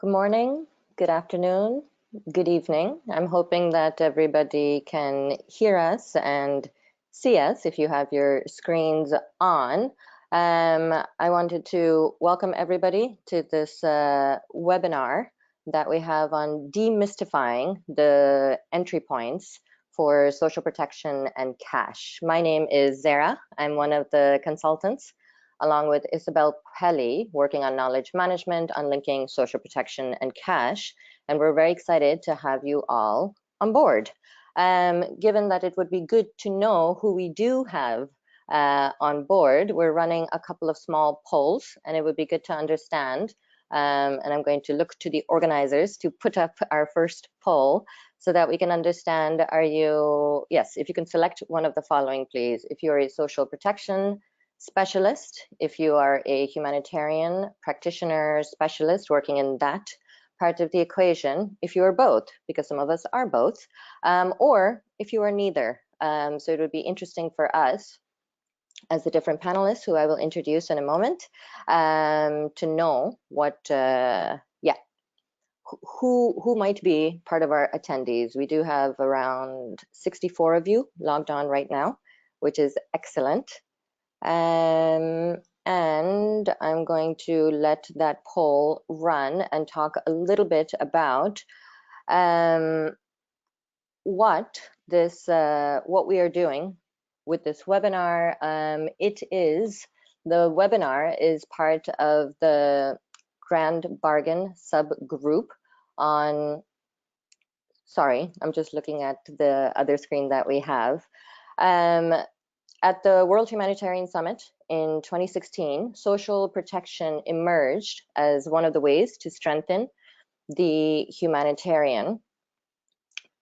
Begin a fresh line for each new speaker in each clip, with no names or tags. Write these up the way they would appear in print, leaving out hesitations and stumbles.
Good morning, good afternoon, good evening. I'm hoping that everybody can hear us and see us if you have your screens on. I wanted to welcome everybody to this webinar that we have on demystifying the entry points for social protection and cash. My name is Zara. I'm one of the consultants, along with Isabel Pelli, working on knowledge management, on linking social protection and cash. And we're very excited to have you all on board. Given that it would be good to know who we do have on board, we're running a couple of small polls, and it would be good to understand. And I'm going to look to the organizers to put up our first poll so that we can understand, are you, yes, if you can select one of the following, please. If you're a social protection specialist, if you are a humanitarian practitioner specialist working in that part of the equation, if you are both, because some of us are both, or if you are neither. So it would be interesting for us as the different panelists who I will introduce in a moment to know what, who might be part of our attendees. We do have around 64 of you logged on right now, which is excellent. And I'm going to let that poll run and talk a little bit about what we are doing with this webinar. The webinar is part of the Grand Bargain subgroup on, sorry, I'm just looking at the other screen that we have. At the World Humanitarian Summit in 2016, social protection emerged as one of the ways to strengthen the humanitarian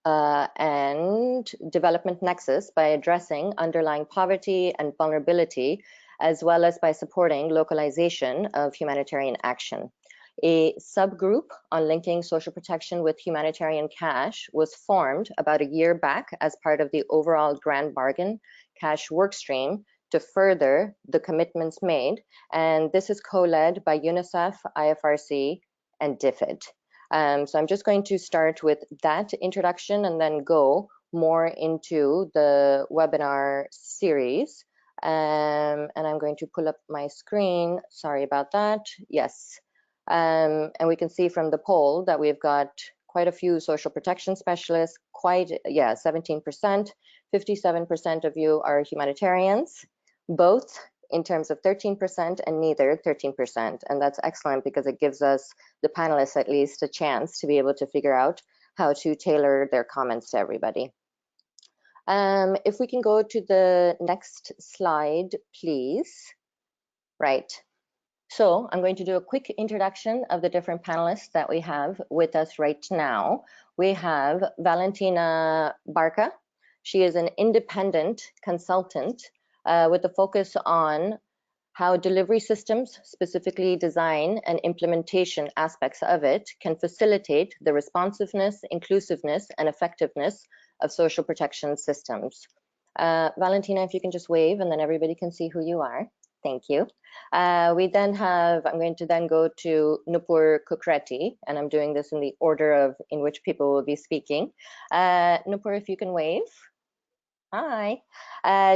and development nexus by addressing underlying poverty and vulnerability, as well as by supporting localization of humanitarian action. A subgroup on linking social protection with humanitarian cash was formed about a year back as part of the overall Grand Bargain cash workstream to further the commitments made. And this is co-led by UNICEF, IFRC, and DFID. So I'm just going to start with that introduction and then go more into the webinar series. And I'm going to pull up my screen. Sorry about that. Yes. And we can see from the poll that we've got quite a few social protection specialists, 17%, 57% of you are humanitarians, both in terms of 13% and neither 13%. And that's excellent because it gives us, the panelists at least, a chance to be able to figure out how to tailor their comments to everybody. If we can go to the next slide, please. Right. So I'm going to do a quick introduction of the different panelists that we have with us right now. We have Valentina Barca. She is an independent consultant with a focus on how delivery systems, specifically design and implementation aspects of it, can facilitate the responsiveness, inclusiveness, and effectiveness of social protection systems. Valentina, if you can just wave and then everybody can see who you are. Thank you. We then have, I'm going to then go to Nupur Kukreti, and I'm doing this in the order of in which people will be speaking. Nupur, if you can wave. Hi.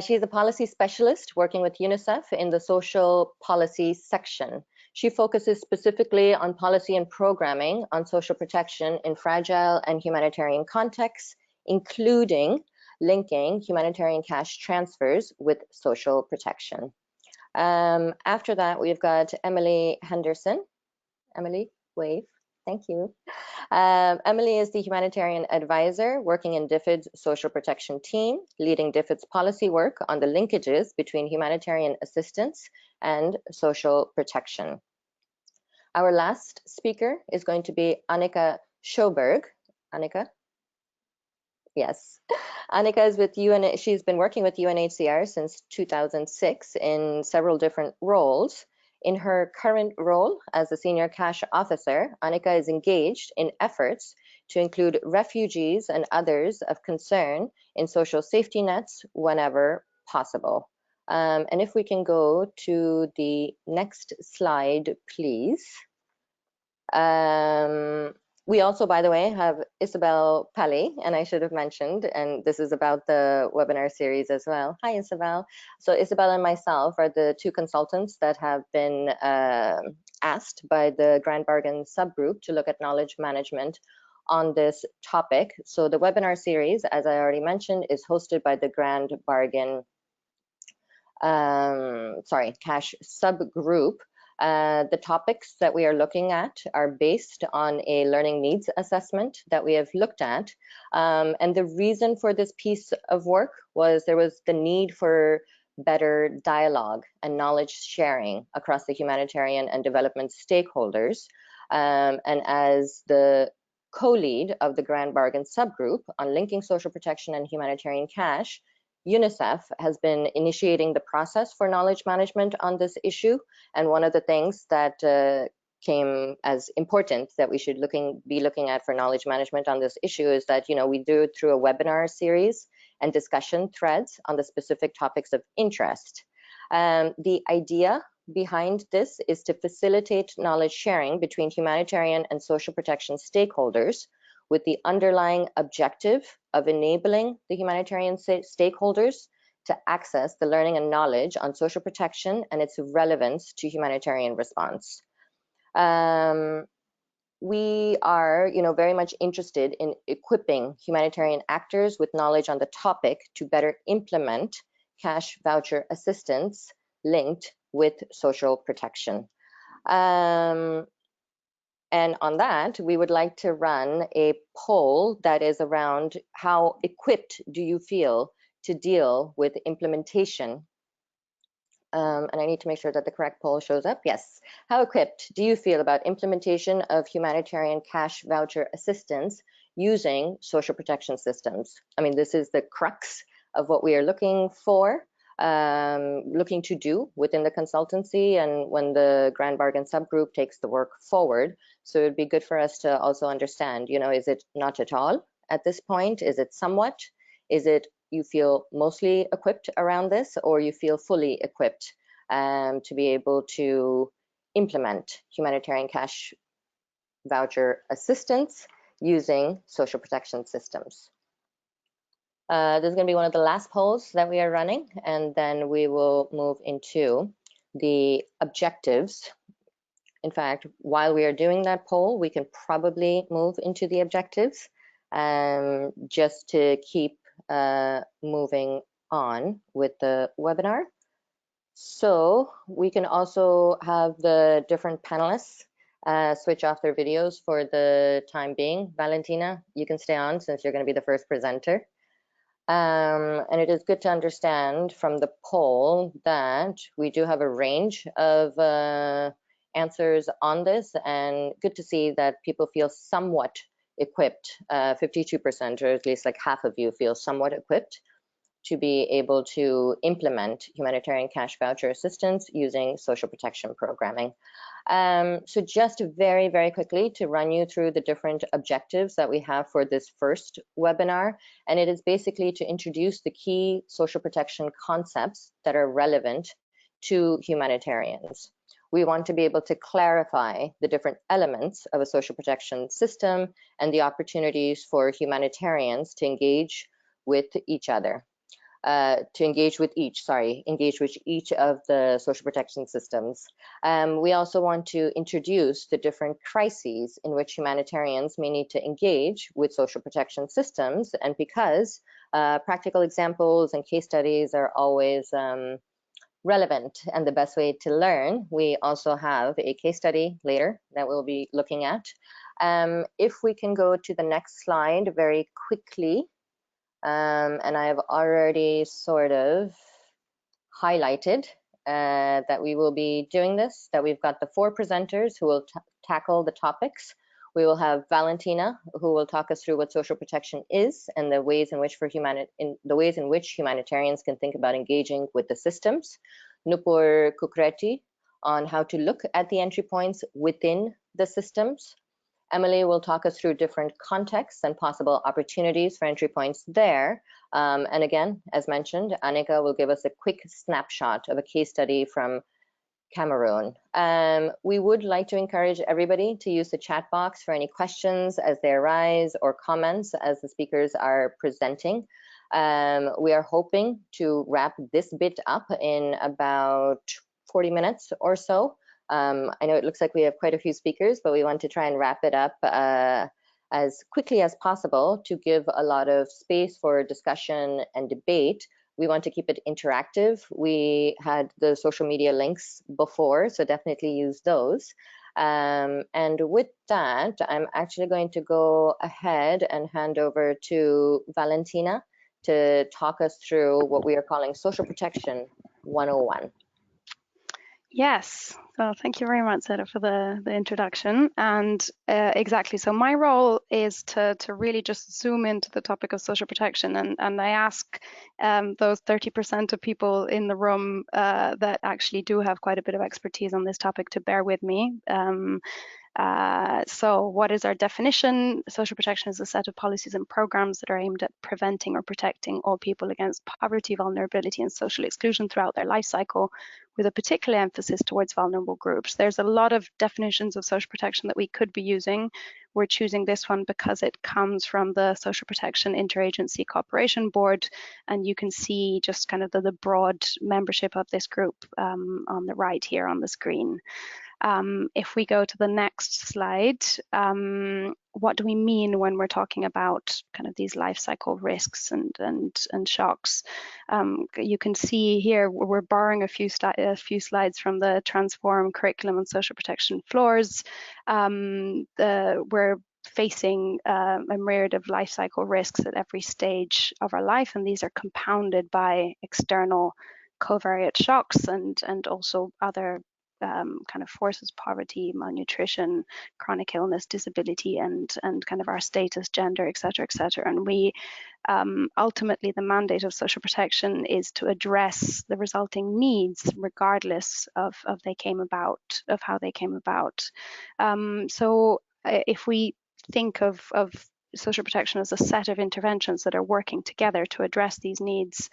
She's a policy specialist working with UNICEF in the social policy section. She focuses specifically on policy and programming on social protection in fragile and humanitarian contexts, including linking humanitarian cash transfers with social protection. After that, we've got Emily Henderson. Emily, wave. Thank you. Emily is the humanitarian advisor working in DFID's social protection team, leading DFID's policy work on the linkages between humanitarian assistance and social protection. Our last speaker is going to be Annika Sjoberg. Annika? Yes. Annika is with she's been working with UNHCR since 2006 in several different roles. In her current role as a senior cash officer, Annika is engaged in efforts to include refugees and others of concern in social safety nets whenever possible. And if we can go to the next slide, please. We also, by the way, have Isabel Palais, and I should have mentioned, and this is about the webinar series as well. Hi, Isabel. So Isabel and myself are the two consultants that have been asked by the Grand Bargain subgroup to look at knowledge management on this topic. So the webinar series, as I already mentioned, is hosted by the Grand Bargain, Cash subgroup. The topics that we are looking at are based on a learning needs assessment that we have looked at. And the reason for this piece of work was there was the need for better dialogue and knowledge sharing across the humanitarian and development stakeholders. And as the co-lead of the Grand Bargain subgroup on linking social protection and humanitarian cash, UNICEF has been initiating the process for knowledge management on this issue. And one of the things that came as important that we should be looking at for knowledge management on this issue is that, we do it through a webinar series and discussion threads on the specific topics of interest. The idea behind this is to facilitate knowledge sharing between humanitarian and social protection stakeholders, with the underlying objective of enabling the humanitarian stakeholders to access the learning and knowledge on social protection and its relevance to humanitarian response. We are, very much interested in equipping humanitarian actors with knowledge on the topic to better implement cash voucher assistance linked with social protection. And on that, we would like to run a poll that is around how equipped do you feel to deal with implementation? And I need to make sure that the correct poll shows up. Yes. How equipped do you feel about implementation of humanitarian cash voucher assistance using social protection systems? I mean, this is the crux of what we are looking for. Looking to do within the consultancy and when the Grand Bargain subgroup takes the work forward. So it'd be good for us to also understand, is it not at all at this point? Is it somewhat? Is it you feel mostly equipped around this, or you feel fully equipped to be able to implement humanitarian cash voucher assistance using social protection systems? This is going to be one of the last polls that we are running, and then we will move into the objectives. In fact, while we are doing that poll, we can probably move into the objectives just to keep moving on with the webinar. So we can also have the different panelists switch off their videos for the time being. Valentina, you can stay on since you're going to be the first presenter. And it is good to understand from the poll that we do have a range of answers on this, and good to see that people feel somewhat equipped, 52%, or at least like half of you feel somewhat equipped to be able to implement humanitarian cash voucher assistance using social protection programming. So just very, very quickly to run you through the different objectives that we have for this first webinar. And it is basically to introduce the key social protection concepts that are relevant to humanitarians. We want to be able to clarify the different elements of a social protection system and the opportunities for humanitarians to engage with each other. Engage with each of the social protection systems. We also want to introduce the different crises in which humanitarians may need to engage with social protection systems, and because practical examples and case studies are always relevant and the best way to learn, we also have a case study later that we'll be looking at. If we can go to the next slide very quickly. And I have already sort of highlighted that we will be doing this, that we've got the 4 presenters who will tackle the topics. We will have Valentina, who will talk us through what social protection is and the ways in which humanitarians can think about engaging with the systems. Nupur Kukreti on how to look at the entry points within the systems. Emily will talk us through different contexts and possible opportunities for entry points there. And again, as mentioned, Annika will give us a quick snapshot of a case study from Cameroon. We would like to encourage everybody to use the chat box for any questions as they arise or comments as the speakers are presenting. We are hoping to wrap this bit up in about 40 minutes or so. I know it looks like we have quite a few speakers, but we want to try and wrap it up as quickly as possible to give a lot of space for discussion and debate. We want to keep it interactive. We had the social media links before, so definitely use those. And with that, I'm actually going to go ahead and hand over to Valentina to talk us through what we are calling Social Protection 101.
Yes, so thank you very much, Zeta, for the introduction. And exactly, so my role is to really just zoom into the topic of social protection. And I ask those 30% of people in the room that actually do have quite a bit of expertise on this topic to bear with me. So what is our definition? Social protection is a set of policies and programs that are aimed at preventing or protecting all people against poverty, vulnerability, and social exclusion throughout their life cycle, with a particular emphasis towards vulnerable groups. There's a lot of definitions of social protection that we could be using. We're choosing this one because it comes from the Social Protection Interagency Cooperation Board, and you can see just kind of the broad membership of this group on the right here on the screen. If we go to the next slide, what do we mean when we're talking about kind of these life cycle risks and shocks? You can see here we're borrowing a few slides from the Transform Curriculum and Social Protection Floors. We're facing a myriad of life cycle risks at every stage of our life, and these are compounded by external covariate shocks and also other kind of forces: poverty, malnutrition, chronic illness, disability, and kind of our status, gender, etc., etc. And we ultimately, the mandate of social protection is to address the resulting needs, regardless of how they came about. So if we think of social protection as a set of interventions that are working together to address these needs,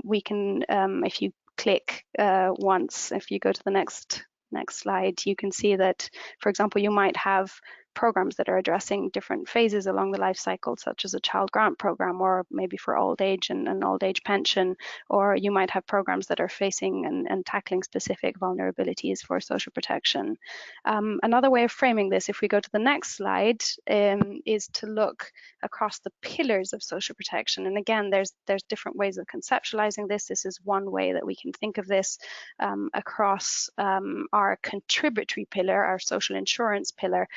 we can, if you click once, if you go to the next slide, you can see that, for example, you might have programs that are addressing different phases along the life cycle, such as a child grant program, or maybe for old age and an old age pension, or you might have programs that are facing and tackling specific vulnerabilities for social protection. Another way of framing this, if we go to the next slide, is to look across the pillars of social protection. And again, there's different ways of conceptualizing this. This is one way that we can think of this across our contributory pillar, our social insurance pillar,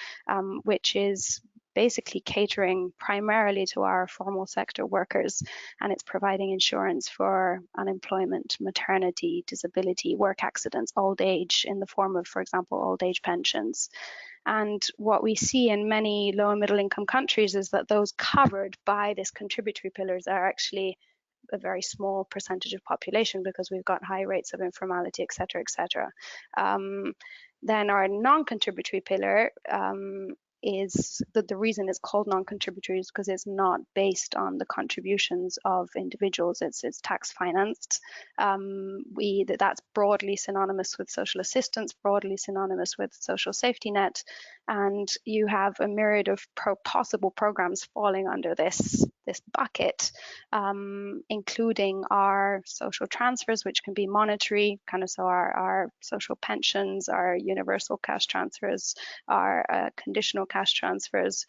which is basically catering primarily to our formal sector workers, and it's providing insurance for unemployment, maternity, disability, work accidents, old age, in the form of, for example, old age pensions. And what we see in many low and middle income countries is that those covered by this contributory pillars are actually a very small percentage of population, because we've got high rates of informality, etc., etc. Then our non-contributory pillar is that the reason it's called non-contributory is because it's not based on the contributions of individuals. It's tax financed. That's broadly synonymous with social assistance, broadly synonymous with social safety net, and you have a myriad of possible programs falling under this bucket, including our social transfers, which can be monetary, kind of, so our social pensions, our universal cash transfers, our conditional cash transfers,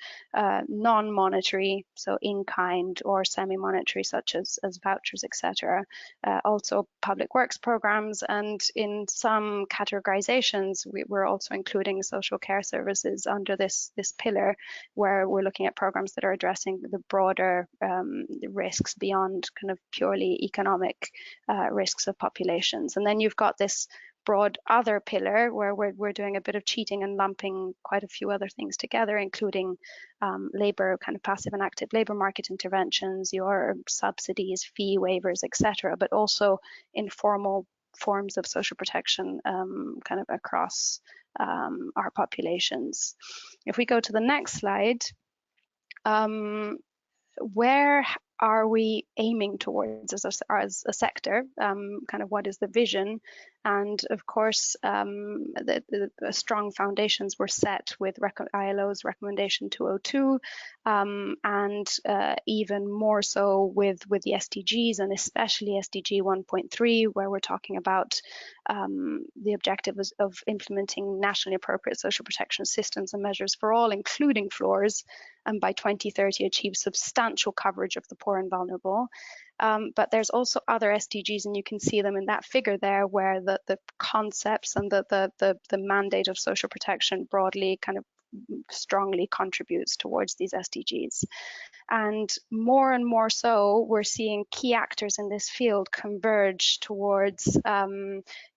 non-monetary, so in-kind or semi-monetary, such as vouchers, etc. Also public works programs, and in some categorizations, we're also including social care services under this pillar, where we're looking at programs that are addressing the broader risks beyond kind of purely economic risks of populations. And then you've got this broad other pillar where we're doing a bit of cheating and lumping quite a few other things together, including labor, kind of passive and active labor market interventions, your subsidies, fee waivers, etc., but also informal forms of social protection kind of across our populations. If we go to the next slide, where are we aiming towards as a sector? Kind of what is the vision? And of course, the strong foundations were set with ILO's recommendation 202, and even more so with the SDGs, and especially SDG 1.3, where we're talking about the objective of implementing nationally appropriate social protection systems and measures for all, including floors, and by 2030 achieve substantial coverage of the poor and vulnerable. But there's also other SDGs, and you can see them in that figure there, where the concepts and the mandate of social protection broadly kind of strongly contributes towards these SDGs. And more so, we're seeing key actors in this field converge towards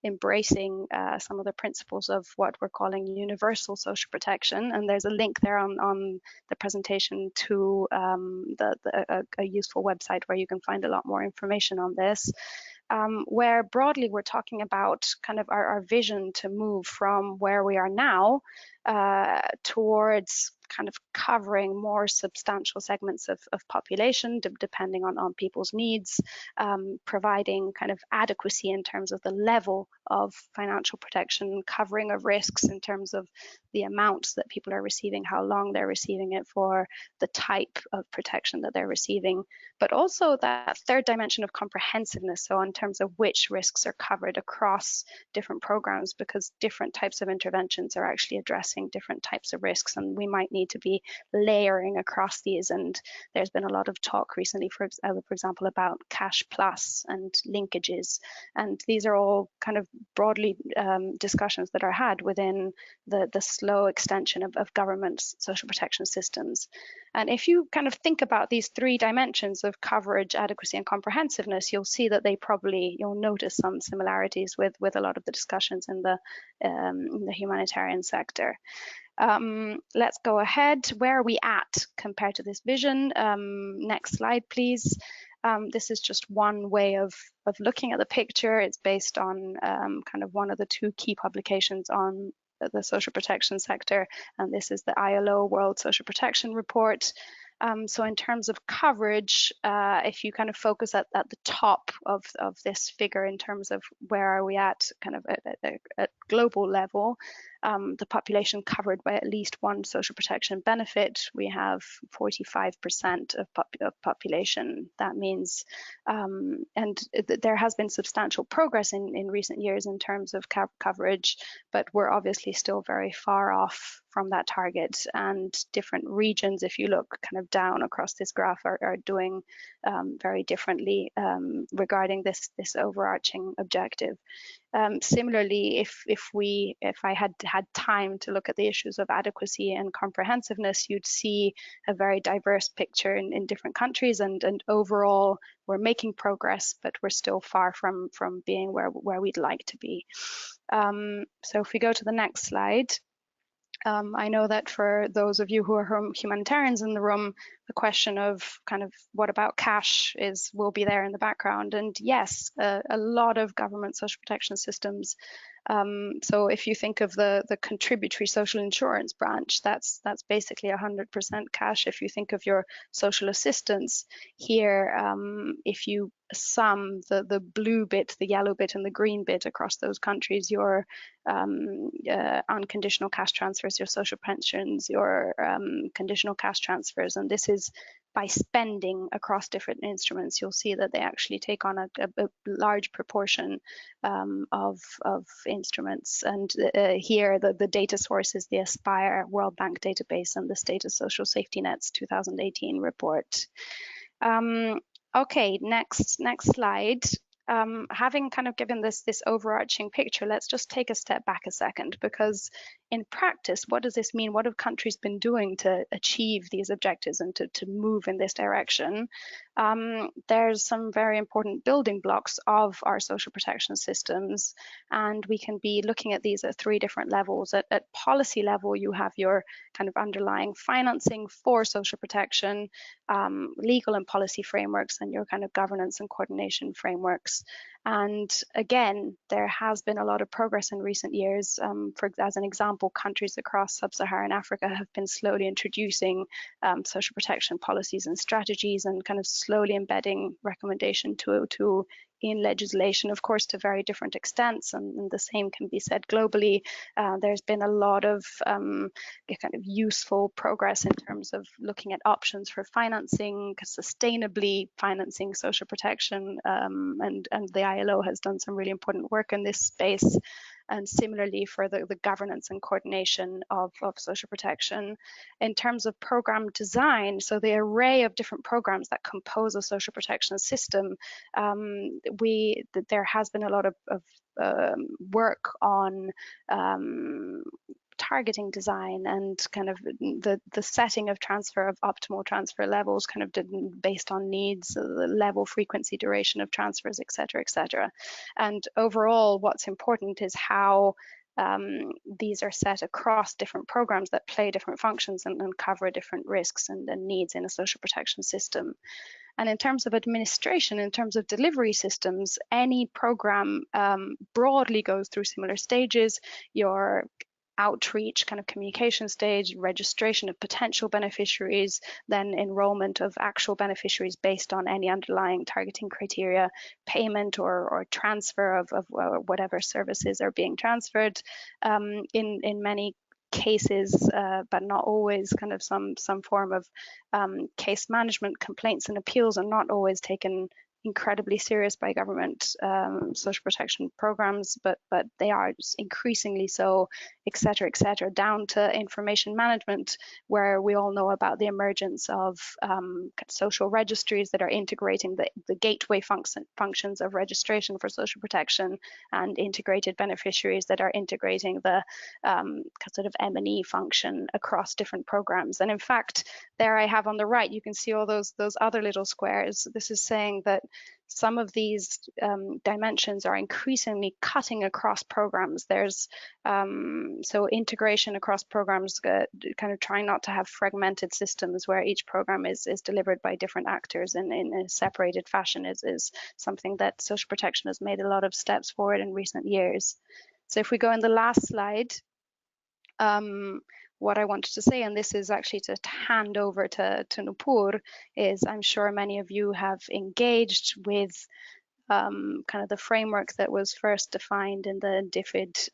embracing some of the principles of what we're calling universal social protection. And there's a link there on the presentation to a useful website where you can find a lot more information on this. Where broadly we're talking about kind of our vision to move from where we are now towards kind of covering more substantial segments of population, depending on people's needs, providing kind of adequacy in terms of the level of financial protection, covering of risks in terms of the amounts that people are receiving, how long they're receiving it for, the type of protection that they're receiving, but also that third dimension of comprehensiveness, so in terms of which risks are covered across different programs, because different types of interventions are actually addressing different types of risks, and we might need to be layering across these. And there's been a lot of talk recently, for example, about cash plus and linkages, and these are all kind of broadly discussions that are had within the slow extension of government's social protection systems. And if you kind of think about these three dimensions of coverage, adequacy, and comprehensiveness, you'll see that you'll notice some similarities with a lot of the discussions in the humanitarian sector. Let's go ahead. Where are we at compared to this vision? Next slide, please. This is just one way of looking at the picture. It's based on kind of one of the two key publications on the social protection sector, and this is the ILO World Social Protection Report. So in terms of coverage, if you kind of focus at the top of this figure in terms of where are we at kind of at global level, the population covered by at least one social protection benefit, we have 45% of population. That means, and there has been substantial progress in recent years in terms of coverage, but we're obviously still very far off from that target, and different regions, if you look kind of down across this graph, are doing very differently regarding this overarching objective. Similarly, if I had time to look at the issues of adequacy and comprehensiveness, you'd see a very diverse picture in different countries, and overall we're making progress, but we're still far from being where we'd like to be. So if we go to the next slide. I know that for those of you who are humanitarians in the room, the question of kind of what about cash will be there in the background. And yes, a lot of government social protection systems. So if you think of the contributory social insurance branch, that's basically 100% cash. If you think of your social assistance here, if you sum the blue bit, the yellow bit, and the green bit across those countries, your unconditional cash transfers, your social pensions, your conditional cash transfers, and this is by spending across different instruments, you'll see that they actually take on a large proportion of instruments. And here the data source is the Aspire World Bank database and the State of Social Safety Net's 2018 report. Okay, next slide. Having kind of given this overarching picture, let's just take a step back a second, because in practice, what does this mean? What have countries been doing to achieve these objectives and to move in this direction? There's some very important building blocks of our social protection systems, and we can be looking at these at three different levels. At policy level, you have your kind of underlying financing for social protection, legal and policy frameworks, and your kind of governance and coordination frameworks. And again, there has been a lot of progress in recent years. As an example, countries across sub-Saharan Africa have been slowly introducing social protection policies and strategies, and kind of slowly embedding recommendation 202 in legislation, of course, to very different extents, and the same can be said globally. There's been a lot of kind of useful progress in terms of looking at options for financing, sustainably financing social protection, and the ILO has done some really important work in this space. And similarly for the governance and coordination of social protection. In terms of program design, so the array of different programs that compose a social protection system, there has been a lot of work on targeting design and kind of the setting of optimal transfer levels, kind of based on needs, the level, frequency, duration of transfers, etc., etc. And overall, what's important is how these are set across different programs that play different functions and cover different risks and needs in a social protection system. And in terms of administration, in terms of delivery systems, any program broadly goes through similar stages. Your outreach, kind of communication stage, registration of potential beneficiaries, then enrollment of actual beneficiaries based on any underlying targeting criteria, payment or transfer of whatever services are being transferred. In many cases, but not always, kind of some form of case management. Complaints and appeals are not always taken incredibly serious by government social protection programs, but they are increasingly so, etc., down to information management, where we all know about the emergence of social registries that are integrating the gateway functions of registration for social protection, and integrated beneficiaries that are integrating the sort of M&E function across different programs. And in fact, there I have on the right, you can see all those other little squares. This is saying that some of these dimensions are increasingly cutting across programs. There's so integration across programs, kind of trying not to have fragmented systems where each program is delivered by different actors in a separated fashion is something that social protection has made a lot of steps forward in recent years. So if we go in the last slide, what I wanted to say, and this is actually to hand over to Nupur, is I'm sure many of you have engaged with kind of the framework that was first defined in the DFID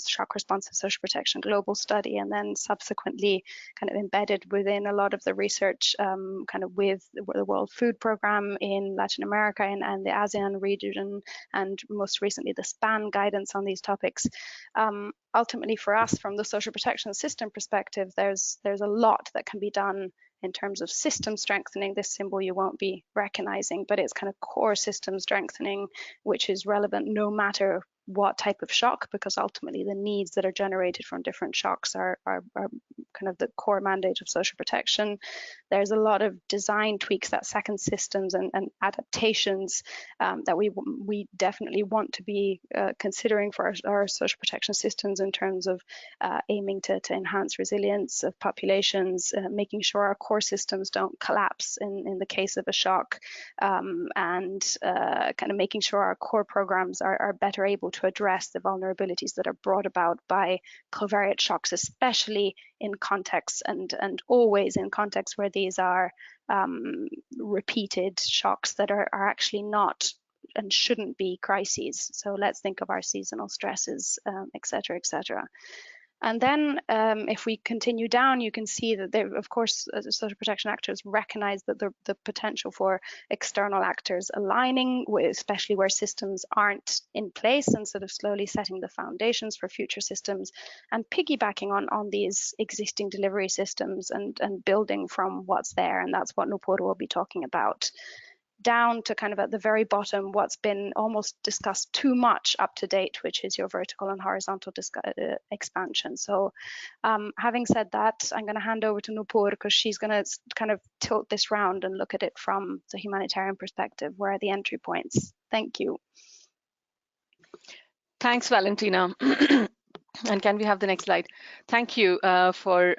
shock responsive social protection global study, and then subsequently kind of embedded within a lot of the research kind of with the World Food Programme in Latin America and the ASEAN region, and most recently the SPAN guidance on these topics. Ultimately for us, from the social protection system perspective, there's a lot that can be done in terms of system strengthening. This symbol you won't be recognizing, but it's kind of core system strengthening, which is relevant no matter what type of shock, because ultimately the needs that are generated from different shocks are kind of the core mandate of social protection. There's a lot of design tweaks, that second systems and adaptations that we definitely want to be considering for our social protection systems, in terms of aiming to enhance resilience of populations, making sure our core systems don't collapse in the case of a shock, and kind of making sure our core programs are better able to address the vulnerabilities that are brought about by covariate shocks, especially in contexts and always in contexts where these are repeated shocks that are actually not and shouldn't be crises. So let's think of our seasonal stresses, etc., etc. And then if we continue down, you can see that there, of course, social protection actors recognize that the potential for external actors aligning, especially where systems aren't in place, and sort of slowly setting the foundations for future systems, and piggybacking on these existing delivery systems and building from what's there. And that's what Nupur will be talking about. Down to kind of at the very bottom, what's been almost discussed too much up to date, which is your vertical and horizontal expansion. So having said that, I'm going to hand over to Nupur, because she's going to kind of tilt this round and look at it from the humanitarian perspective. Where are the entry points? Thank you.
Thanks, Valentina. And can we have the next slide? Thank you for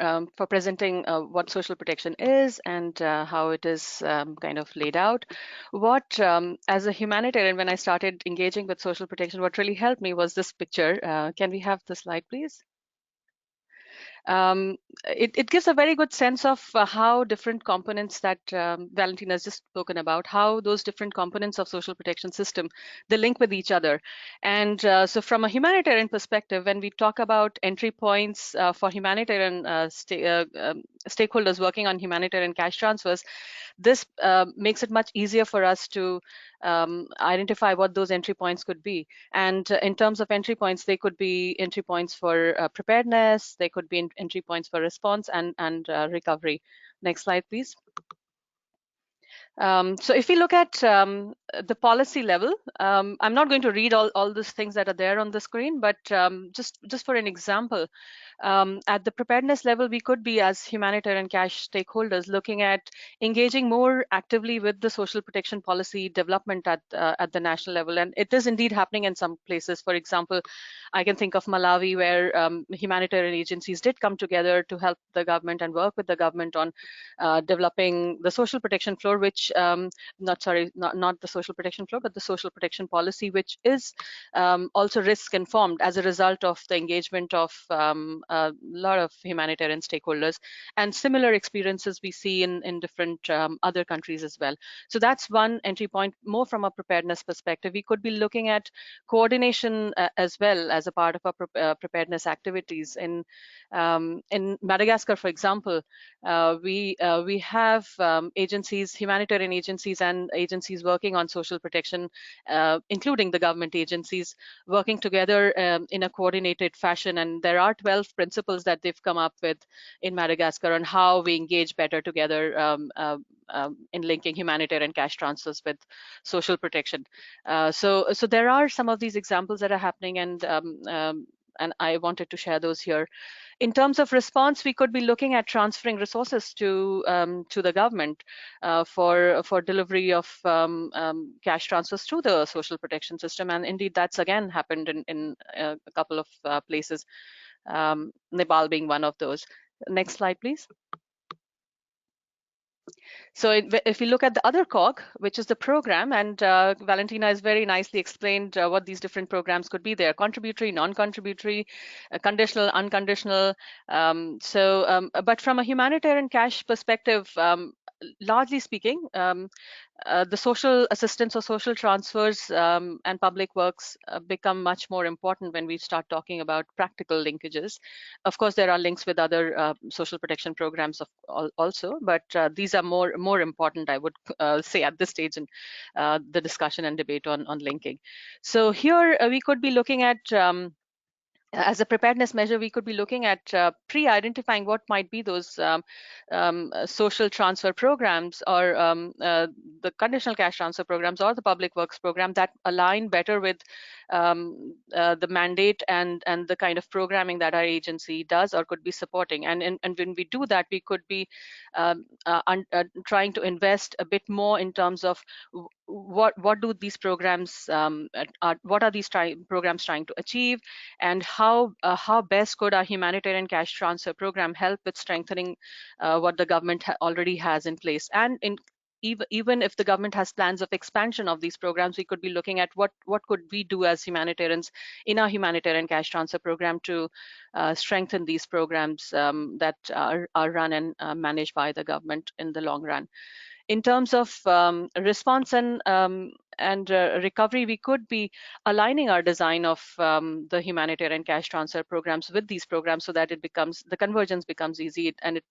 presenting what social protection is and how it is kind of laid out. What, as a humanitarian, when I started engaging with social protection, what really helped me was this picture. Can we have the slide, please? It gives a very good sense of how different components that Valentina has just spoken about, how those different components of social protection system, they link with each other. And so from a humanitarian perspective, when we talk about entry points for humanitarian stakeholders working on humanitarian cash transfers, this makes it much easier for us to identify what those entry points could be. And in terms of entry points, they could be entry points for preparedness, they could be entry points for response and recovery. Next slide, please. So if we look at the policy level, I'm not going to read all these things that are there on the screen, but just for an example, at the preparedness level, we could be, as humanitarian cash stakeholders, looking at engaging more actively with the social protection policy development at the national level. And it is indeed happening in some places. For example, I can think of Malawi, where humanitarian agencies did come together to help the government and work with the government on developing the social protection floor, which not the social protection floor, but the social protection policy, which is also risk informed as a result of the engagement of a lot of humanitarian stakeholders. And similar experiences we see in different other countries as well. So that's one entry point. More from a preparedness perspective, we could be looking at coordination as well as a part of our preparedness activities. In Madagascar, for example, we have agencies, humanitarian agencies and agencies working on social protection, including the government agencies, working together in a coordinated fashion. And there are 12 principles that they've come up with in Madagascar on how we engage better together in linking humanitarian cash transfers with social protection. So there are some of these examples that are happening, and I wanted to share those here. In terms of response, we could be looking at transferring resources to the government for delivery of cash transfers through the social protection system. And indeed, that's again happened in a couple of places, Nepal being one of those. Next slide, please. So if we look at the other cog, which is the program, and Valentina has very nicely explained what these different programs could be. They are contributory, non-contributory, conditional, unconditional. But from a humanitarian cash perspective, largely speaking, the social assistance or social transfers and public works become much more important when we start talking about practical linkages. Of course, there are links with other social protection programs also, but these are more important, I would say, at this stage in the discussion and debate on linking. So here we could be looking at as a preparedness measure, we could be looking at pre-identifying what might be those social transfer programs or the conditional cash transfer programs or the public works program that align better with the mandate and the kind of programming that our agency does or could be supporting. And when we do that, we could be trying to invest a bit more in terms of what do these programs what are these programs trying to achieve, and how best could our humanitarian cash transfer program help with strengthening what the government already has in place. And even if the government has plans of expansion of these programs, we could be looking at what could we do as humanitarians in our humanitarian cash transfer program to strengthen these programs that are run and managed by the government in the long run. In terms of response and recovery, we could be aligning our design of the humanitarian cash transfer programs with these programs so that the convergence becomes easy and it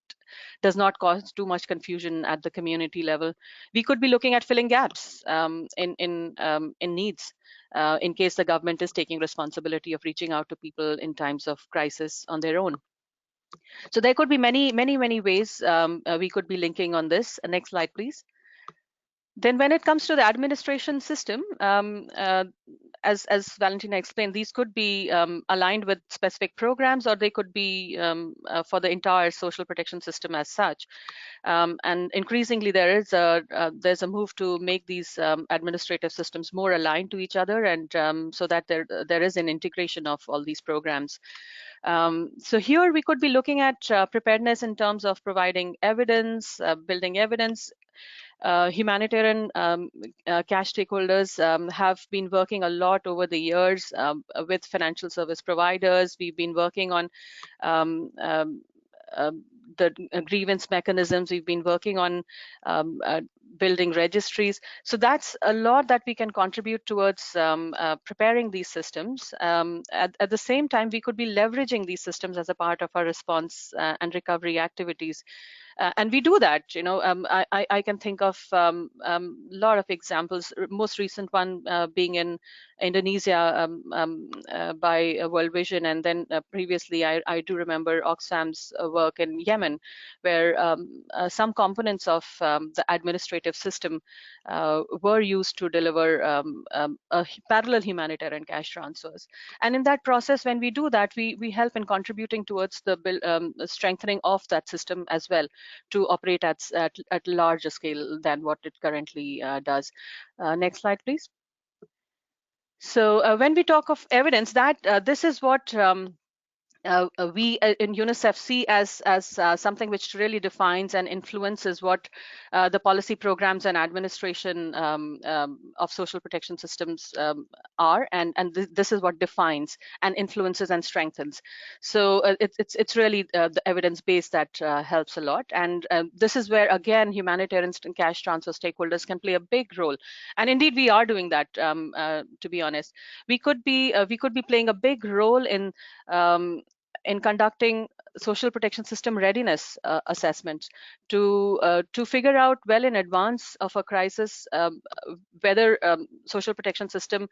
does not cause too much confusion at the community level. We could be looking at filling gaps in needs in case the government is taking responsibility of reaching out to people in times of crisis on their own. So there could be many ways we could be linking on this. Next slide, please. Then when it comes to the administration system, as Valentina explained, these could be aligned with specific programs, or they could be for the entire social protection system as such. And increasingly, there's a move to make these administrative systems more aligned to each other, and so that there is an integration of all these programs. So here we could be looking at preparedness in terms of providing evidence, building evidence, Humanitarian cash stakeholders have been working a lot over the years with financial service providers. We've been working on um, um, the grievance mechanisms. We've been working on building registries. So that's a lot that we can contribute towards preparing these systems. At the same time, we could be leveraging these systems as a part of our response and recovery activities. And we do that. I can think of a lot of examples. Most recent one being in Indonesia by World Vision, and then previously I do remember Oxfam's work in Yemen, where some components of the administrative system were used to deliver parallel humanitarian cash transfers. And in that process, when we do that, we help in contributing towards the strengthening of that system as well, to operate at larger scale than what it currently does. Next slide, please. So when we talk of evidence, that this is what we in UNICEF see as something which really defines and influences what the policy programs and administration of social protection systems are, and this is what defines and influences and strengthens. So it's really the evidence base that helps a lot, and this is where again humanitarians and cash transfer stakeholders can play a big role, and indeed we are doing that. To be honest, we could be playing a big role in conducting social protection system readiness assessments to figure out well in advance of a crisis whether social protection system,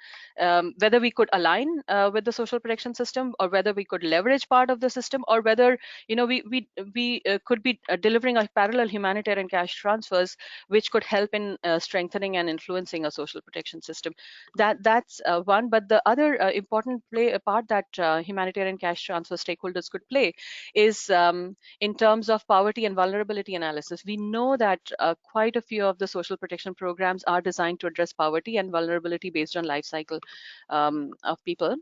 whether we could align with the social protection system, or whether we could leverage part of the system, or whether we could be delivering a parallel humanitarian cash transfers which could help in strengthening and influencing a social protection system. That's one. But the other important part that humanitarian cash transfer stakeholders could play is in terms of poverty and vulnerability analysis. We know that quite a few of the social protection programs are designed to address poverty and vulnerability based on life cycle of people.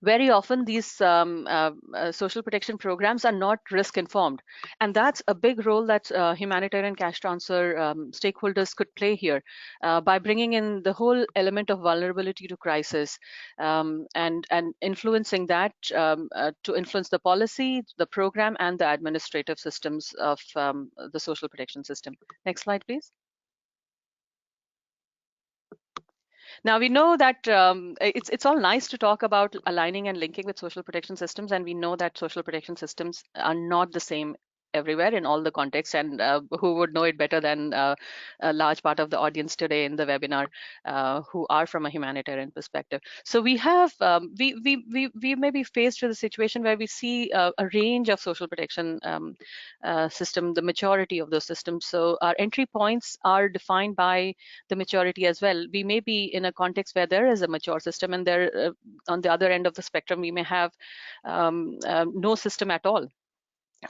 Very often these social protection programs are not risk informed, and that's a big role that humanitarian cash transfer stakeholders could play here by bringing in the whole element of vulnerability to crisis, and influencing that to influence the policy, the program, and the administrative systems of the social protection system. Next slide, please. Now we know that it's all nice to talk about aligning and linking with social protection systems, and we know that social protection systems are not the same everywhere in all the contexts, and who would know it better than a large part of the audience today in the webinar who are from a humanitarian perspective. So we have we may be faced with a situation where we see a range of social protection system, the maturity of those systems. So our entry points are defined by the maturity as well. We may be in a context where there is a mature system, and there on the other end of the spectrum we may have no system at all.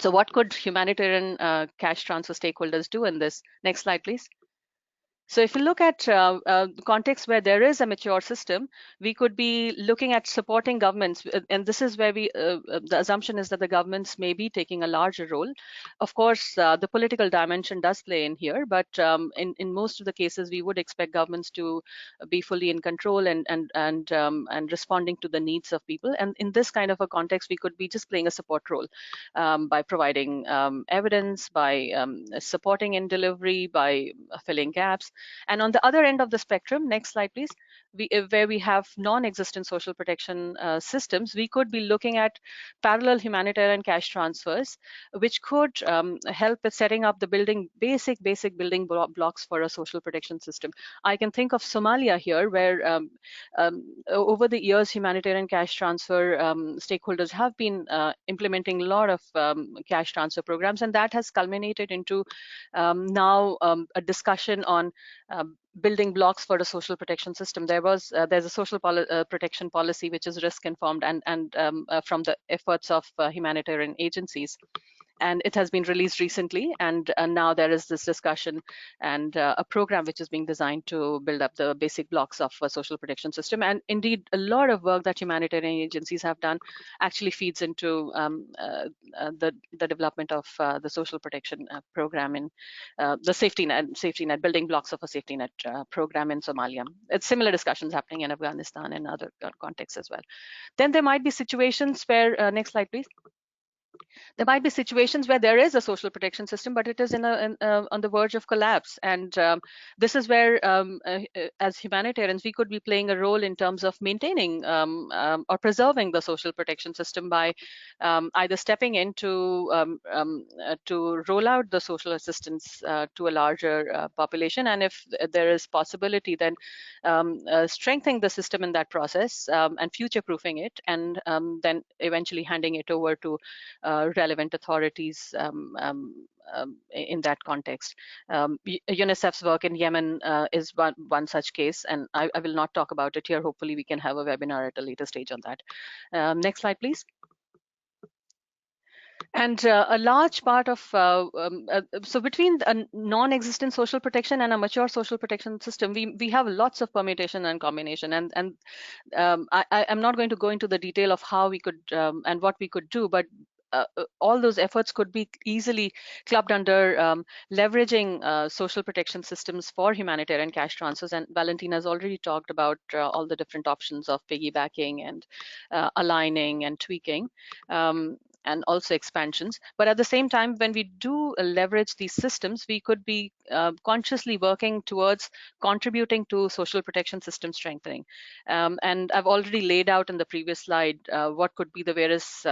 So what could humanitarian cash transfer stakeholders do in this? Next slide, please. So if you look at the context where there is a mature system, we could be looking at supporting governments. And this is where the assumption is that the governments may be taking a larger role. Of course, the political dimension does play in here, but in most of the cases, we would expect governments to be fully in control and responding to the needs of people. And in this kind of a context, we could be just playing a support role by providing evidence, by supporting in delivery, by filling gaps. And on the other end of the spectrum, next slide, please, where we have non-existent social protection systems, we could be looking at parallel humanitarian cash transfers, which could help with setting up the basic building blocks for a social protection system. I can think of Somalia here, where over the years, humanitarian cash transfer stakeholders have been implementing a lot of cash transfer programs, and that has culminated into now a discussion on building blocks for the social protection system. There's a social protection policy which is risk informed and from the efforts of humanitarian agencies. and it has been released recently, and now there is this discussion and a program which is being designed to build up the basic blocks of a social protection system. And indeed, a lot of work that humanitarian agencies have done actually feeds into the development of the social protection program in the safety net, building blocks of a safety net program in Somalia. It's similar discussions happening in Afghanistan and other contexts as well. Then there might be situations where, next slide please. There might be situations where there is a social protection system, but it is on the verge of collapse. And this is where, as humanitarians, we could be playing a role in terms of maintaining or preserving the social protection system by either stepping in to roll out the social assistance to a larger population. And if there is possibility, then strengthening the system in that process and future-proofing it, and then eventually handing it over to relevant authorities in that context. UNICEF's work in Yemen is one such case, and I will not talk about it here. Hopefully we can have a webinar at a later stage on that. Next slide, please. And a large part of, so between a non-existent social protection and a mature social protection system, we have lots of permutation and combination. And I'm not going to go into the detail of how we could and what we could do, but all those efforts could be easily clubbed under leveraging social protection systems for humanitarian cash transfers. And Valentina has already talked about all the different options of piggybacking and aligning and tweaking. And also expansions. But at the same time, when we do leverage these systems, we could be consciously working towards contributing to social protection system strengthening. And I've already laid out in the previous slide what could be the various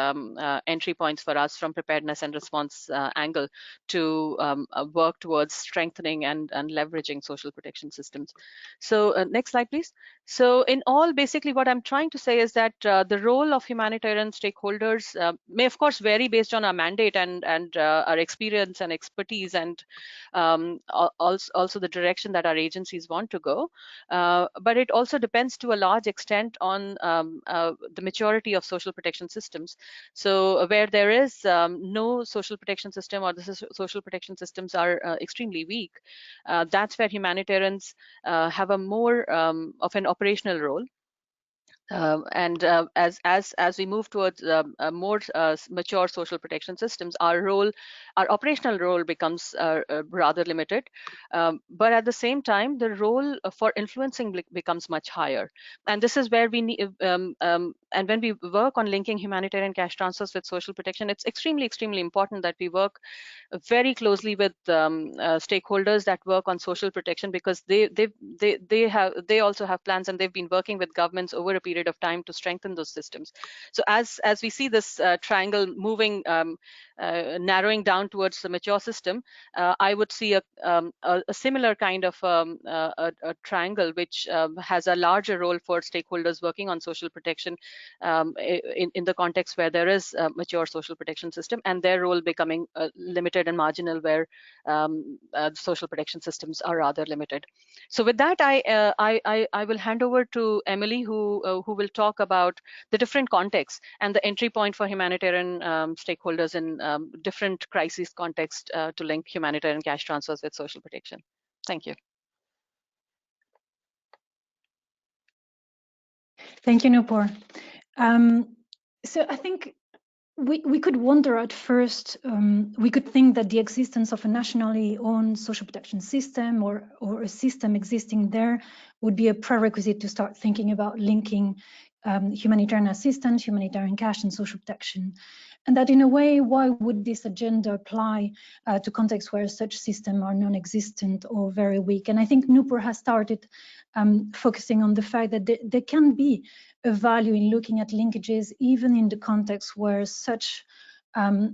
entry points for us from preparedness and response angle to work towards strengthening and leveraging social protection systems. So next slide, please. So in all, basically what I'm trying to say is that the role of humanitarian stakeholders may of course vary based on our mandate and our experience and expertise, and also the direction that our agencies want to go. But it also depends to a large extent on the maturity of social protection systems. So where there is no social protection system, or the social protection systems are extremely weak, that's where humanitarians have a more of an operational role. And as we move towards more mature social protection systems, our operational role becomes rather limited. But at the same time, the role for influencing becomes much higher. And this is where we need, and when we work on linking humanitarian cash transfers with social protection, it's extremely important that we work very closely with stakeholders that work on social protection, because they also have plans, and they've been working with governments over a period of time to strengthen those systems. So as we see this triangle moving, narrowing down towards the mature system, I would see a similar kind of a triangle which has a larger role for stakeholders working on social protection in the context where there is a mature social protection system, and their role becoming limited and marginal where social protection systems are rather limited. So with that, I will hand over to Emily, who will talk about the different contexts and the entry point for humanitarian stakeholders in different crisis contexts to link humanitarian cash transfers with social protection. Thank you.
Thank you, Nupur. So I think we could wonder at first, we could think that the existence of a nationally owned social protection system or a system existing there would be a prerequisite to start thinking about linking humanitarian assistance, humanitarian cash, and social protection. And that in a way, why would this agenda apply to contexts where such systems are non-existent or very weak? And I think Nupur has started focusing on the fact that there can be a value in looking at linkages, even in the context where such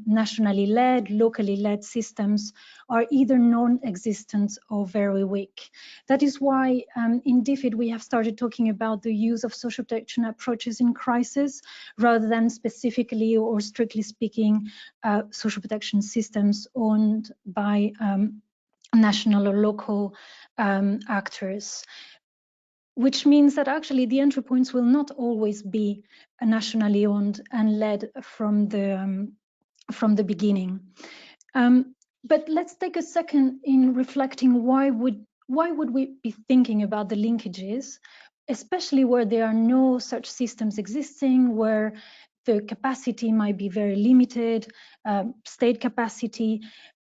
nationally led, locally led systems are either non-existent or very weak. That is why in DFID we have started talking about the use of social protection approaches in crisis, rather than specifically or strictly speaking social protection systems owned by national or local actors. Which means that actually the entry points will not always be nationally owned and led from the from the beginning. But let's take a second in reflecting why would we be thinking about the linkages, especially where there are no such systems existing, where the capacity might be very limited, state capacity.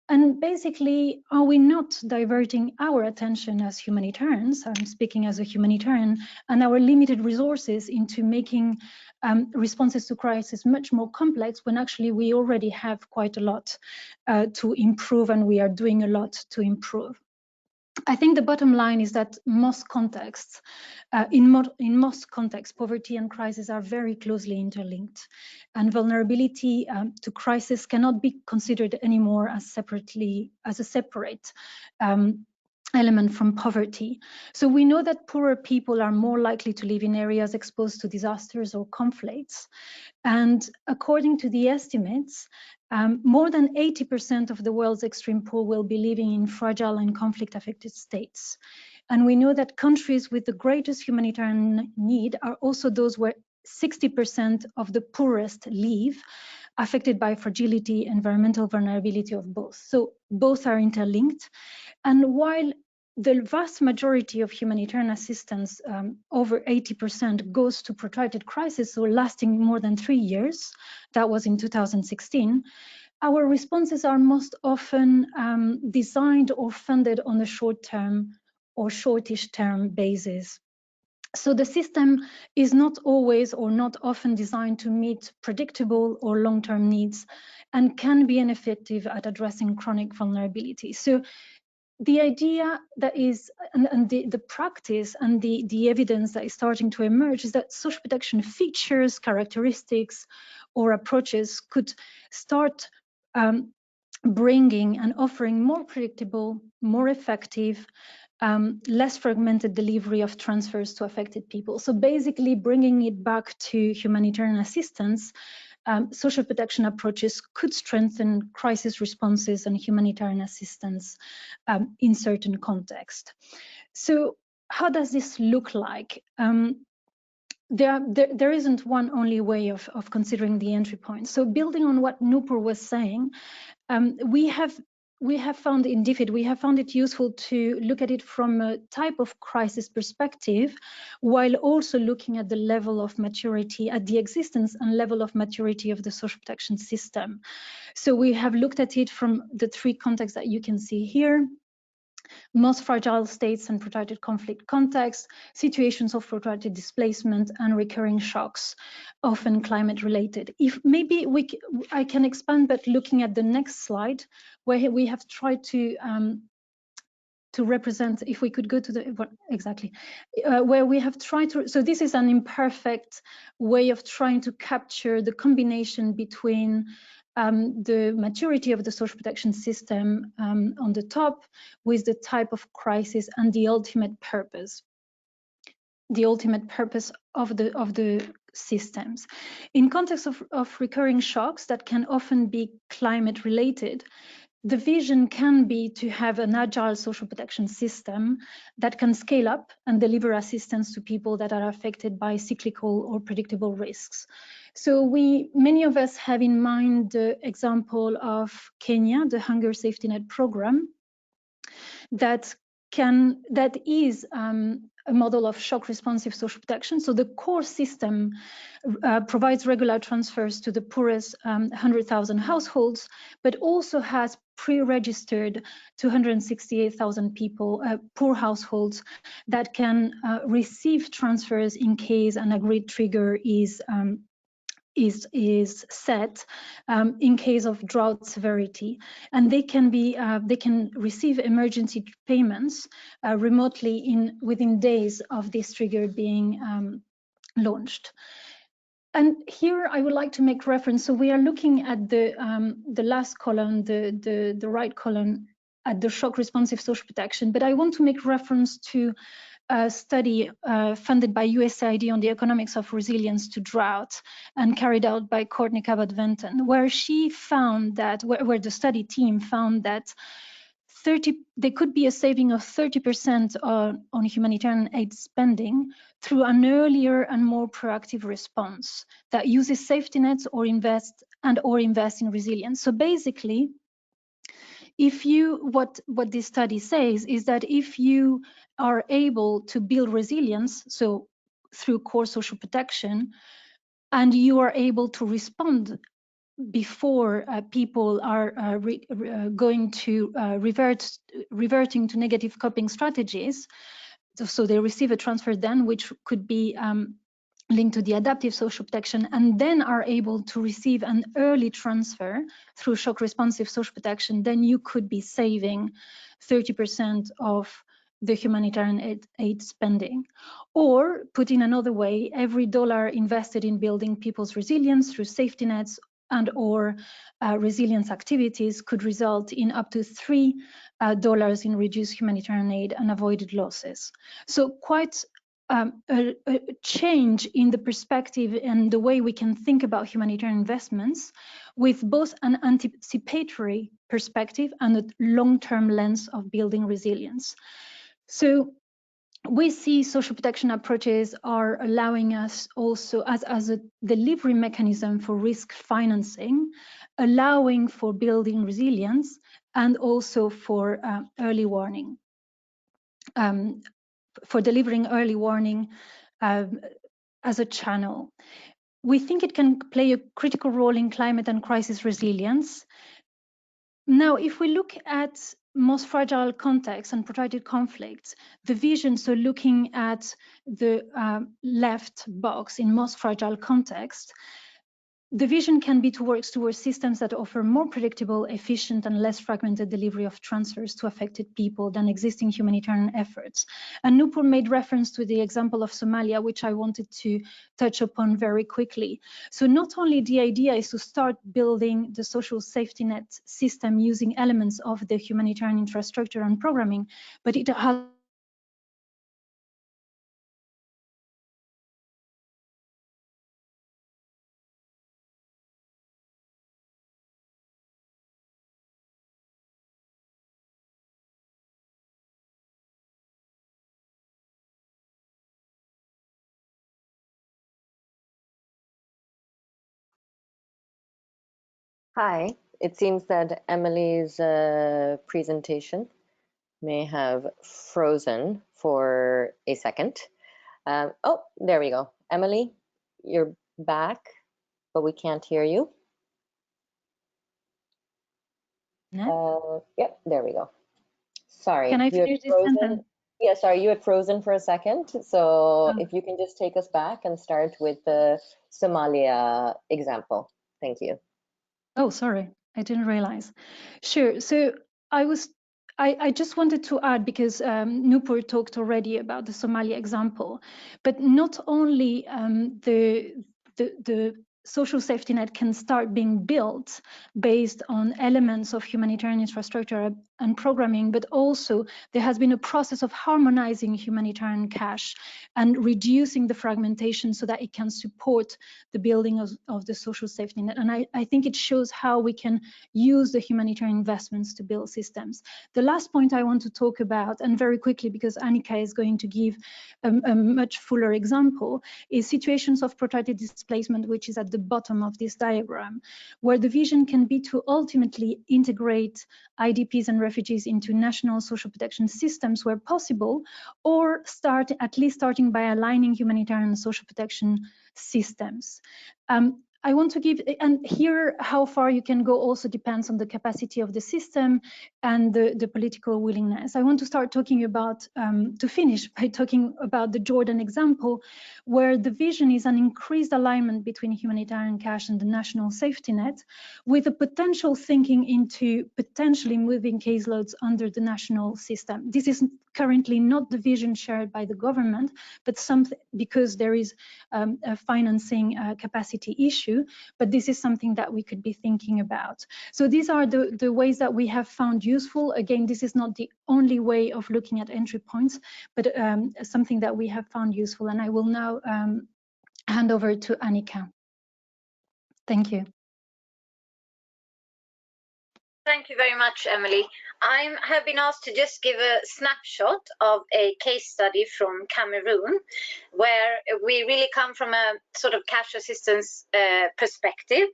And basically, are we not diverting our attention as humanitarians, I'm speaking as a humanitarian, and our limited resources into making responses to crisis much more complex when actually we already have quite a lot to improve, and we are doing a lot to improve? I think the bottom line is that most contexts, in most contexts, poverty and crisis are very closely interlinked, and vulnerability to crisis cannot be considered anymore as a separate element from poverty. So we know that poorer people are more likely to live in areas exposed to disasters or conflicts. And according to the estimates, more than 80% of the world's extreme poor will be living in fragile and conflict-affected states. And we know that countries with the greatest humanitarian need are also those where 60% of the poorest live, affected by fragility, environmental vulnerability of both. So both are interlinked. And while the vast majority of humanitarian assistance, over 80%, goes to protracted crisis, so lasting more than 3 years. That was in 2016. Our responses are most often designed or funded on a short-term or shortish-term basis. So the system is not always or not often designed to meet predictable or long-term needs, and can be ineffective at addressing chronic vulnerability. So the idea that is, and the practice and the evidence that is starting to emerge is that social protection features, characteristics, or approaches could start bringing and offering more predictable, more effective, less fragmented delivery of transfers to affected people. So basically bringing it back to humanitarian assistance, social protection approaches could strengthen crisis responses and humanitarian assistance in certain contexts. So how does this look like? There isn't one only way of considering the entry point. So building on what Nupur was saying, we have found in DFID, we have found it useful to look at it from a type of crisis perspective, while also looking at the level of maturity, at the existence and level of maturity of the social protection system. So we have looked at it from the 3 contexts that you can see here: most fragile states and protracted conflict contexts, situations of protracted displacement, and recurring shocks, often climate related. If maybe I can expand, but looking at the next slide, where we have tried to represent, if we could go to the, exactly, where we have tried to, so this is an imperfect way of trying to capture the combination between the maturity of the social protection system on the top, with the type of crisis and the ultimate purpose of the systems. In context of recurring shocks that can often be climate related, the vision can be to have an agile social protection system that can scale up and deliver assistance to people that are affected by cyclical or predictable risks. So many of us have in mind the example of Kenya, the Hunger Safety Net program, that is a model of shock responsive social protection. So the core system provides regular transfers to the poorest 100,000 households, but also has pre-registered 268,000 people, poor households, that can receive transfers in case an agreed trigger is set in case of drought severity, and they can receive emergency payments remotely within days of this trigger being launched. And here I would like to make reference. So we are looking at the last column, the right column, at the shock responsive social protection, but I want to make reference to a study funded by USAID on the economics of resilience to drought and carried out by Courtney Cabot-Venton, where she found that, where the study team found that there could be a saving of 30% on humanitarian aid spending through an earlier and more proactive response that uses safety nets or invests and or invest in resilience. So basically, if you, what this study says is that if you are able to build resilience, so through core social protection, and you are able to respond before people are going to reverting to negative coping strategies, so they receive a transfer then, which could be linked to the adaptive social protection, and then are able to receive an early transfer through shock responsive social protection, then you could be saving 30% of the humanitarian aid spending. Or put in another way, every dollar invested in building people's resilience through safety nets and or resilience activities could result in up to $3 in reduced humanitarian aid and avoided losses. So quite a change in the perspective and the way we can think about humanitarian investments, with both an anticipatory perspective and a long-term lens of building resilience. So we see social protection approaches are allowing us also as a delivery mechanism for risk financing, allowing for building resilience and also for early warning, for delivering early warning as a channel. We think it can play a critical role in climate and crisis resilience. Now, if we look at most fragile contexts and protracted conflicts, the vision, so looking at the left box in most fragile contexts, the vision can be to work towards systems that offer more predictable, efficient, and less fragmented delivery of transfers to affected people than existing humanitarian efforts. And Nupur made reference to the example of Somalia, which I wanted to touch upon very quickly. So not only the idea is to start building the social safety net system using elements of the humanitarian infrastructure and programming, but it has
Hi, it seems that Emily's presentation may have frozen for a second. Oh, there we go. Emily, you're back, but we can't hear you. Yep, there we go. Sorry.
Can I finish this sentence?
Yeah, sorry, you had frozen for a second. So if you can just take us back and start with the Somalia example. Thank you.
Oh, sorry, I didn't realize. Sure. So I just wanted to add, because Nupur talked already about the Somalia example, but not only the social safety net can start being built based on elements of humanitarian infrastructure and programming, but also there has been a process of harmonizing humanitarian cash and reducing the fragmentation so that it can support the building of the social safety net. And I think it shows how we can use the humanitarian investments to build systems. The last point I want to talk about, and very quickly because Annika is going to give a much fuller example, is situations of protracted displacement, which is at the bottom of this diagram, where the vision can be to ultimately integrate IDPs and refugees into national social protection systems where possible, or at least starting by aligning humanitarian and social protection systems. I want to give, and here how far you can go also depends on the capacity of the system and the political willingness. I want to start talking about, to finish by talking about the Jordan example, where the vision is an increased alignment between humanitarian cash and the national safety net, with a potential thinking into potentially moving caseloads under the national system. This is currently not the vision shared by the government, but something, because there is a financing capacity issue, but this is something that we could be thinking about. So these are the ways that we have found useful. Again, this is not the only way of looking at entry points, but something that we have found useful. And I will now hand over to Annika. Thank you.
Thank you very much, Emily. I have been asked to just give a snapshot of a case study from Cameroon, where we really come from a sort of cash assistance perspective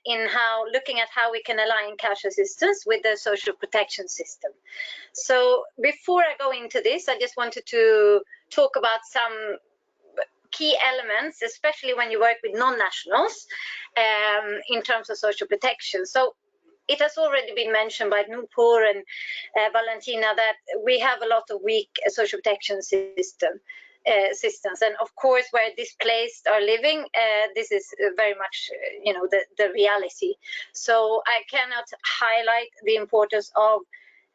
in looking at how we can align cash assistance with the social protection system. So before I go into this, I just wanted to talk about some key elements, especially when you work with non-nationals in terms of social protection. So it has already been mentioned by Nupur and Valentina that we have a lot of weak social protection systems. And of course, where displaced are living, this is very much, the reality. So I cannot highlight the importance of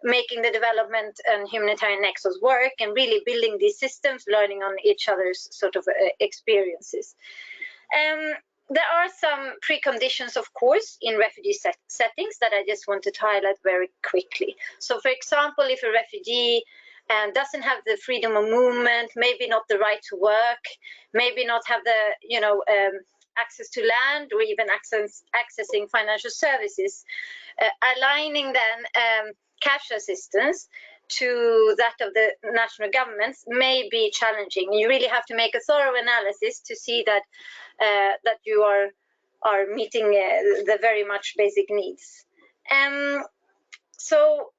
making the development and humanitarian nexus work and really building these systems, learning on each other's sort of experiences. There are some preconditions, of course, in refugee settings that I just wanted to highlight very quickly. So, for example, if a refugee doesn't have the freedom of movement, maybe not the right to work, maybe not have the, access to land or even accessing financial services, aligning then cash assistance to that of the national governments may be challenging. You really have to make a thorough analysis to see that that you are meeting the very much basic needs. So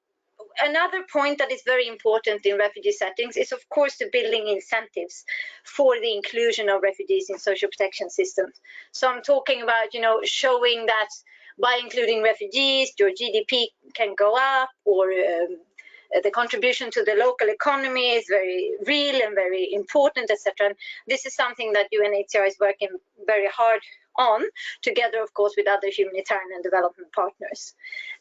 another point that is very important in refugee settings is, of course, the building incentives for the inclusion of refugees in social protection systems. So I'm talking about, showing that by including refugees, your GDP can go up, or the contribution to the local economy is very real and very important, etc. And this is something that UNHCR is working very hard on, together, of course, with other humanitarian and development partners.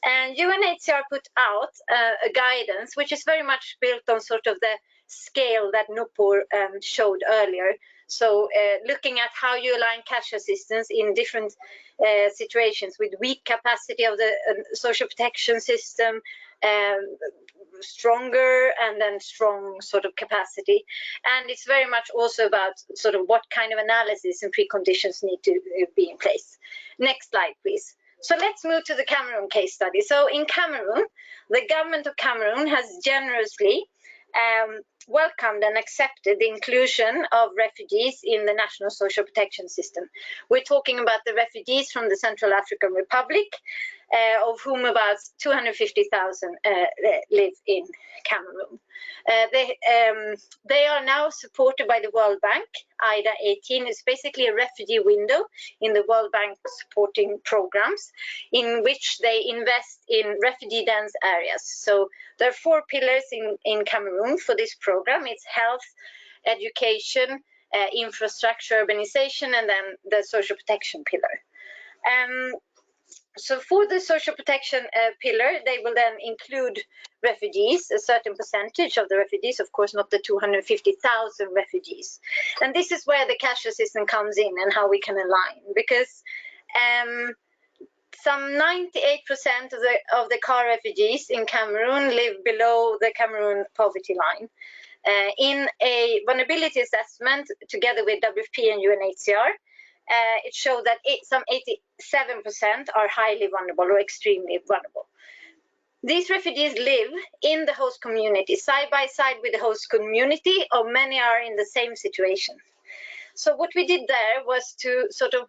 And UNHCR put out a guidance which is very much built on sort of the scale that Nupur showed earlier. So looking at how you align cash assistance in different situations with weak capacity of the social protection system, stronger, and then strong sort of capacity. And it's very much also about sort of what kind of analysis and preconditions need to be in place. Next slide, please. So let's move to the Cameroon case study. So in Cameroon, the government of Cameroon has generously welcomed and accepted the inclusion of refugees in the national social protection system. We're talking about the refugees from the Central African Republic, of whom about 250,000 live in Cameroon. They are now supported by the World Bank. IDA 18 is basically a refugee window in the World Bank supporting programs, in which they invest in refugee-dense areas. So there are 4 pillars in Cameroon for this program. It's health, education, infrastructure, urbanization, and then the social protection pillar. So for the social protection pillar, they will then include refugees, a certain percentage of the refugees, of course, not the 250,000 refugees. And this is where the cash assistance comes in and how we can align, because some 98% of the CAR refugees in Cameroon live below the Cameroon poverty line. In a vulnerability assessment together with WFP and UNHCR, it showed that some 87% are highly vulnerable or extremely vulnerable. These refugees live in the host community, side by side with the host community, or many are in the same situation. So what we did there was to sort of,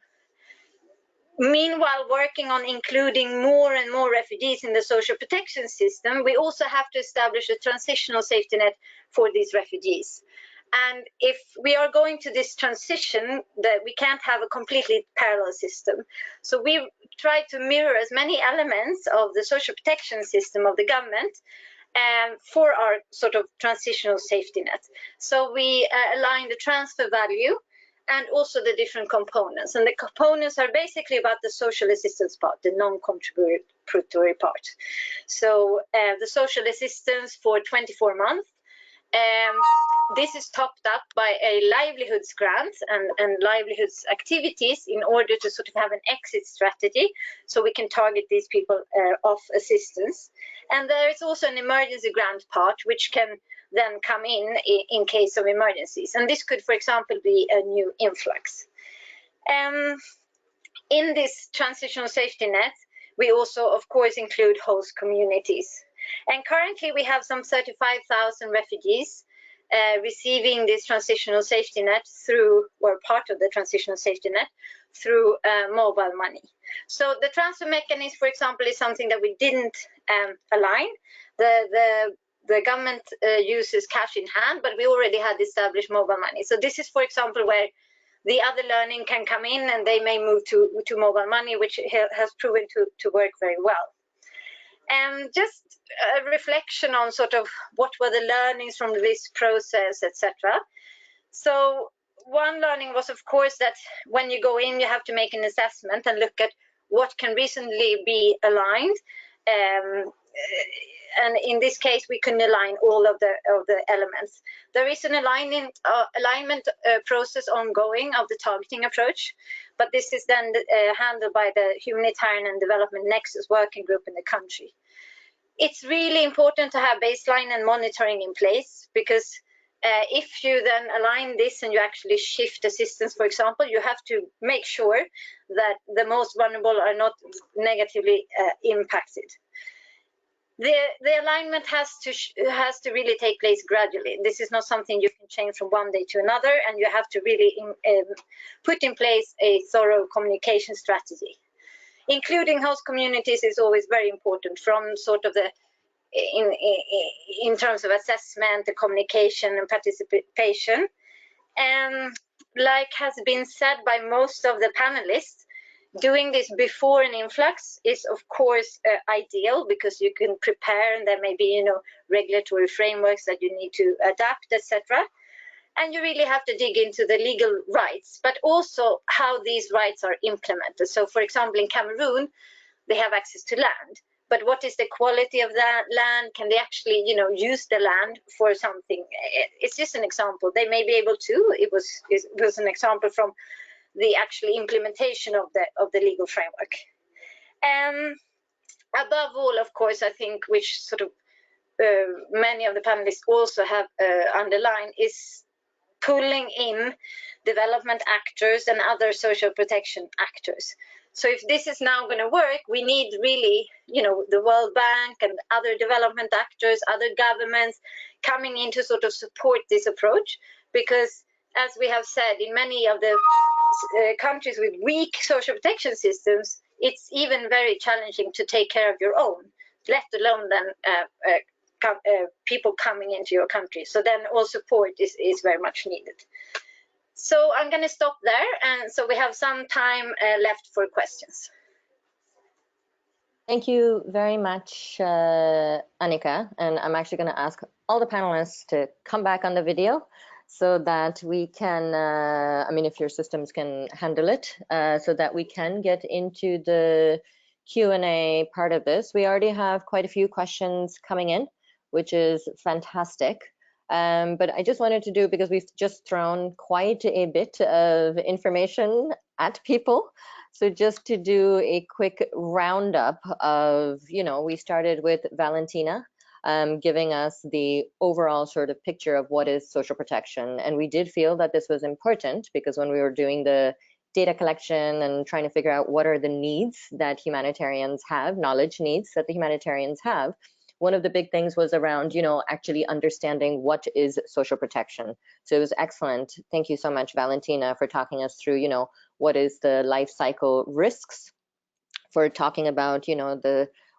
meanwhile working on including more and more refugees in the social protection system, we also have to establish a transitional safety net for these refugees. And if we are going to this transition, that we can't have a completely parallel system. So we try to mirror as many elements of the social protection system of the government for our sort of transitional safety net. So we align the transfer value and also the different components. And the components are basically about the social assistance part, the non-contributory part. So the social assistance for 24 months, this is topped up by a livelihoods grant and livelihoods activities in order to sort of have an exit strategy, so we can target these people off assistance. And there is also an emergency grant part, which can then come in case of emergencies. And this could, for example, be a new influx. In this transitional safety net, we also, of course, include host communities. And currently we have some 35,000 refugees receiving this transitional safety net through, or part of the transitional safety net, through mobile money. So the transfer mechanism, for example, is something that we didn't align. The government uses cash in hand, but we already had established mobile money. So this is, for example, where the other learning can come in, and they may move to mobile money, which has proven to work very well. And just a reflection on sort of what were the learnings from this process, etc. So one learning was, of course, that when you go in, you have to make an assessment and look at what can reasonably be aligned. And in this case, we couldn't align all of the elements. There is an alignment process ongoing of the targeting approach, but this is then handled by the Humanitarian and Development Nexus working group in the country. It's really important to have baseline and monitoring in place, because if you then align this and you actually shift assistance, for example, you have to make sure that the most vulnerable are not negatively impacted. The alignment has to really take place gradually. This is not something you can change from one day to another, and you have to really put in place a thorough communication strategy. Including host communities is always very important, from sort of the in terms of assessment, the communication and participation. And like has been said by most of the panelists, doing this before an influx is, of course, ideal, because you can prepare, and there may be, regulatory frameworks that you need to adapt, etc. And you really have to dig into the legal rights, but also how these rights are implemented. So, for example, in Cameroon, they have access to land, but what is the quality of that land? Can they actually, use the land for something? It's just an example. They may be able to. It was an example from the actual implementation of the legal framework. Above all, of course, I think, which sort of many of the panelists also have underlined, is pulling in development actors and other social protection actors. So if this is now going to work, we need really, the World Bank and other development actors, other governments coming in to sort of support this approach, because as we have said, in many of the countries with weak social protection systems, it's even very challenging to take care of your own, let alone then people coming into your country. So then all support is very much needed. So I'm going to stop there, and so we have some time left for questions.
Thank you very much, Annika. And I'm actually going to ask all the panelists to come back on the video so that we can, if your systems can handle it, so that we can get into the Q&A part of this. We already have quite a few questions coming in, which is fantastic. But I just wanted to do, because we've just thrown quite a bit of information at people. So just to do a quick roundup of, we started with Valentina, giving us the overall sort of picture of what is social protection. And we did feel that this was important, because when we were doing the data collection and trying to figure out what are the needs that humanitarians have, knowledge needs that the humanitarians have, one of the big things was around, actually understanding what is social protection. So it was excellent. Thank you so much, Valentina, for talking us through, what is the life cycle risks, for talking about,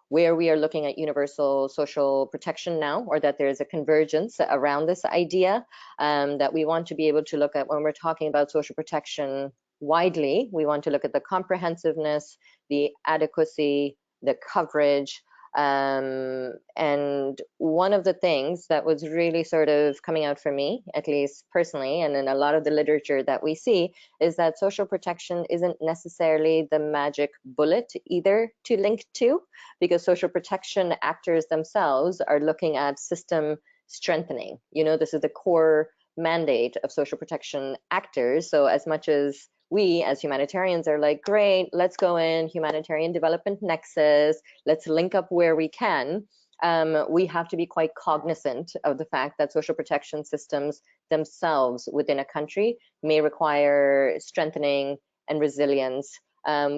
where we are looking at universal social protection now, or that there's a convergence around this idea that we want to be able to look at when we're talking about social protection widely. We want to look at the comprehensiveness, the adequacy, the coverage. And one of the things that was really sort of coming out for me, at least personally, and in a lot of the literature that we see, is that social protection isn't necessarily the magic bullet either to link to, because social protection actors themselves are looking at system strengthening. This is the core mandate of social protection actors. So as much as we as humanitarians are like, great, let's go in, humanitarian development nexus, let's link up where we can, we have to be quite cognizant of the fact that social protection systems themselves within a country may require strengthening and resilience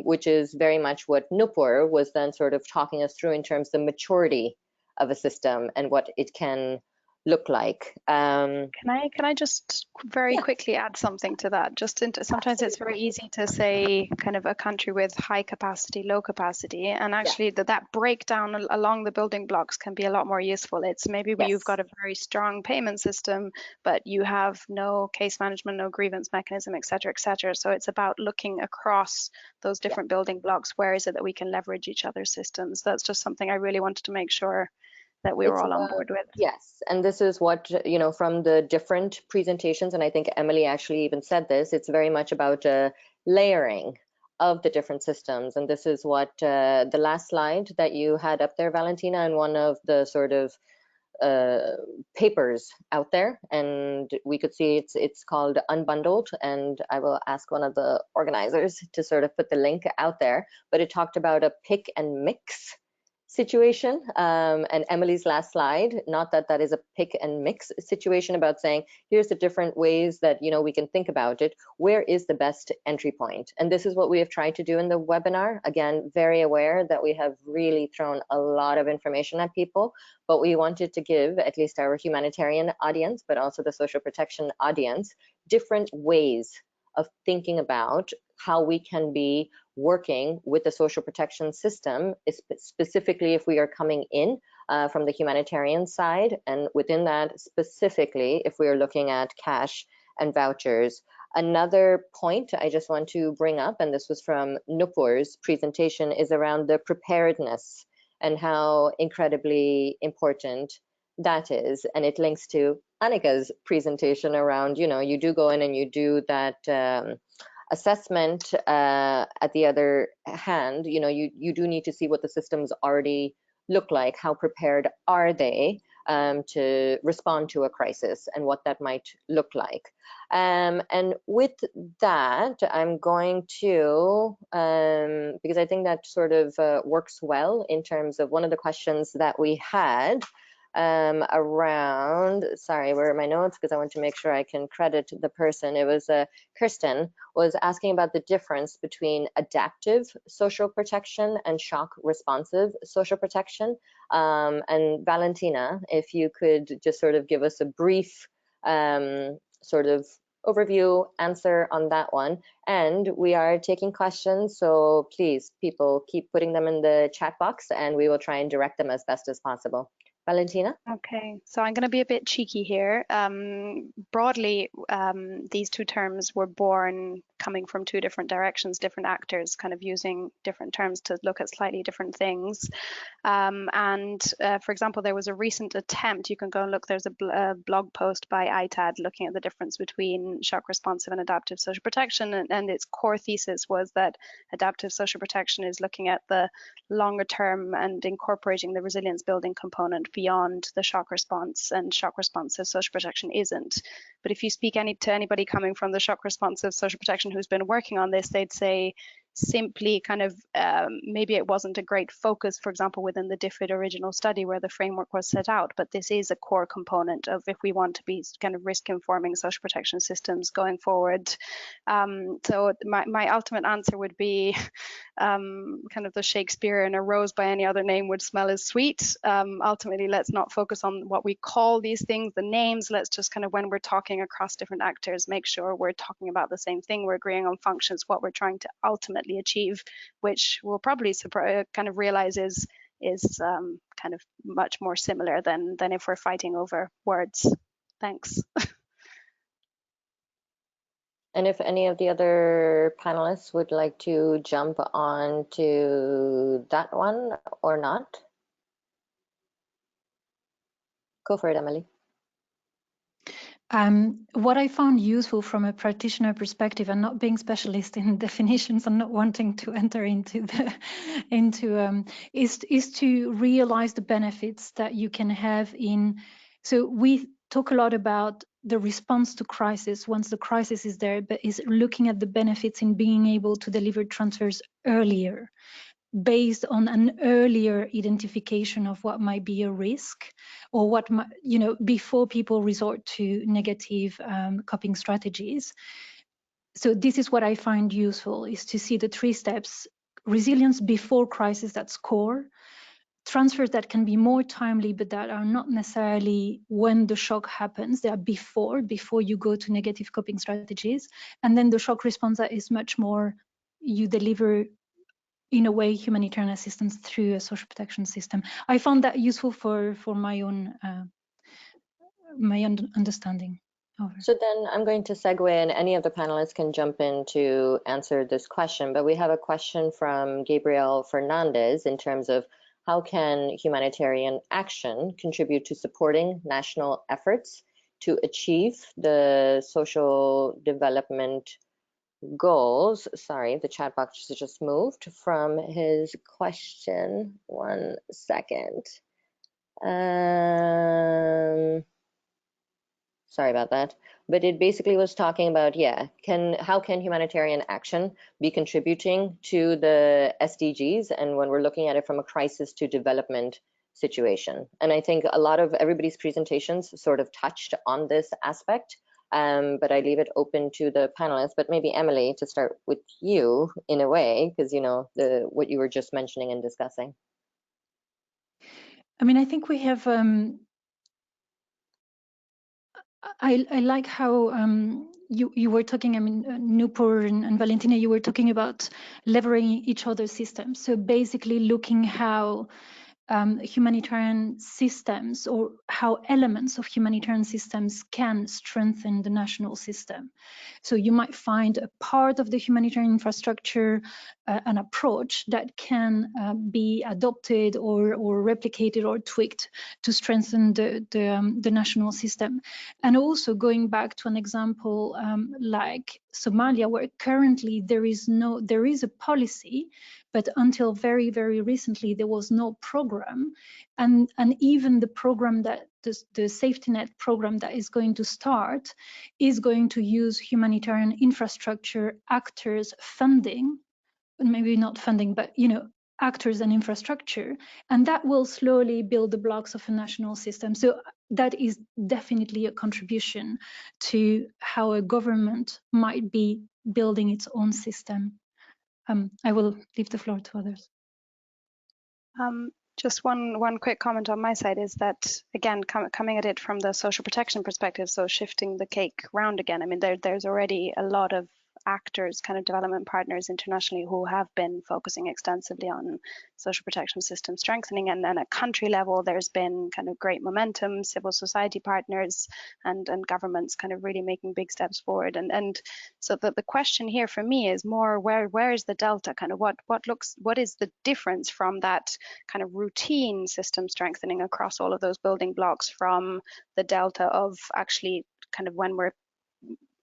which is very much what Nupur was then sort of talking us through in terms of the maturity of a system and what it can look like.
Can I just very
Yeah.
quickly add something to that? Sometimes it's very easy to say kind of a country with high capacity, low capacity, and actually that breakdown along the building blocks can be a lot more useful. It's maybe you've got a very strong payment system, but you have no case management, no grievance mechanism, et cetera, et cetera. So it's about looking across those different building blocks. Where is it that we can leverage each other's systems? That's just something I really wanted to make sure that we were all on board with.
Yes, and this is what, you know, from the different presentations, and I think Emily actually even said this, it's very much about layering of the different systems. And this is what the last slide that you had up there, Valentina, and one of the sort of papers out there, and we could see it's called Unbundled, and I will ask one of the organizers to sort of put the link out there, but it talked about a pick and mix situation, and Emily's last slide, not that that is a pick and mix situation, about saying here's the different ways that, you know, we can think about it. Where is the best entry point? And this is what we have tried to do in the webinar. Again, very aware that we have really thrown a lot of information at people, but we wanted to give at least our humanitarian audience, but also the social protection audience, different ways of thinking about how we can be working with the social protection system, specifically if we are coming in from the humanitarian side, and within that specifically if we are looking at cash and vouchers. Another point I just want to bring up, and this was from Nupur's presentation, is around the preparedness and how incredibly important that is, and it links to Annika's presentation around, you know, you do go in and you do that assessment. At the other hand, you know, you do need to see what the systems already look like. How prepared are they to respond to a crisis, and what that might look like. And with that, I'm going to, because I think that sort of works well in terms of one of the questions that we had around, sorry, where are my notes, because I want to make sure I can credit the person. It was Kirsten was asking about the difference between adaptive social protection and shock responsive social protection. And Valentina, if you could just sort of give us a brief sort of overview answer on that one. And we are taking questions, so please, people, keep putting them in the chat box and we will try and direct them as best as possible. Valentina?
Okay, so I'm going to be a bit cheeky here. Broadly, these two terms were born coming from two different directions, different actors kind of using different terms to look at slightly different things. For example, there was a recent attempt, you can go and look, there's a blog post by ITAD looking at the difference between shock responsive and adaptive social protection, and its core thesis was that adaptive social protection is looking at the longer term and incorporating the resilience building component beyond the shock response, and shock responsive social protection isn't. But if you speak to anybody coming from the shock responsive social protection who's been working on this, they'd say simply kind of maybe it wasn't a great focus, for example, within the DFID original study where the framework was set out, but this is a core component of if we want to be kind of risk informing social protection systems going forward. So my ultimate answer would be kind of the Shakespearean, a rose by any other name would smell as sweet. Ultimately, let's not focus on what we call these things, the names. Let's just kind of, when we're talking across different actors, make sure we're talking about the same thing. We're agreeing on functions, what we're trying to ultimately achieve, which we'll probably kind of realize is kind of much more similar than if we're fighting over words. Thanks.
And if any of the other panelists would like to jump on to that one or not, go for it, Emily.
What I found useful from a practitioner perspective, and not being specialist in definitions and not wanting to enter into is to realize the benefits that you can have in. So we talk a lot about the response to crisis once the crisis is there, but is looking at the benefits in being able to deliver transfers earlier, based on an earlier identification of what might be a risk, or what might, before people resort to negative coping strategies. So this is what I find useful, is to see the 3 steps: resilience before crisis, that's core; transfers that can be more timely, but that are not necessarily when the shock happens, they are before you go to negative coping strategies; and then the shock response that is much more, you deliver in a way humanitarian assistance through a social protection system. I found that useful for my own understanding. Over.
So then I'm going to segue, and any of the panelists can jump in to answer this question, but we have a question from Gabriel Fernandez in terms of how can humanitarian action contribute to supporting national efforts to achieve the social development goals. Sorry, the chat box just moved from his question. 1 second. Sorry about that. But it basically was talking about, yeah, how can humanitarian action be contributing to the SDGs, and when we're looking at it from a crisis to development situation. And I think a lot of everybody's presentations sort of touched on this aspect, but I leave it open to the panelists. But maybe Emily, to start with you in a way, because you know what you were just mentioning and discussing.
I mean, I think we have I like how you were talking, I mean, Nupur and Valentina, you were talking about leveraging each other's systems. So basically looking how humanitarian systems, or how elements of humanitarian systems can strengthen the national system. So you might find a part of the humanitarian infrastructure, an approach that can be adopted or replicated or tweaked to strengthen the national system. And also going back to an example like Somalia, where currently there is a policy, but until very, very recently, there was no program. And even the program that the safety net program that is going to start is going to use humanitarian infrastructure actors funding, maybe not funding, but actors and infrastructure, and that will slowly build the blocks of a national system. So that is definitely a contribution to how a government might be building its own system. I will leave the floor to others.
Just one quick comment on my side is that, again, coming at it from the social protection perspective, so shifting the cake round again. I mean, there's already a lot of actors, kind of development partners internationally, who have been focusing extensively on social protection system strengthening, and then at country level there's been kind of great momentum, civil society partners and governments kind of really making big steps forward. And so the question here for me is more, where is the delta, kind of what is the difference from that kind of routine system strengthening across all of those building blocks, from the delta of actually kind of when we're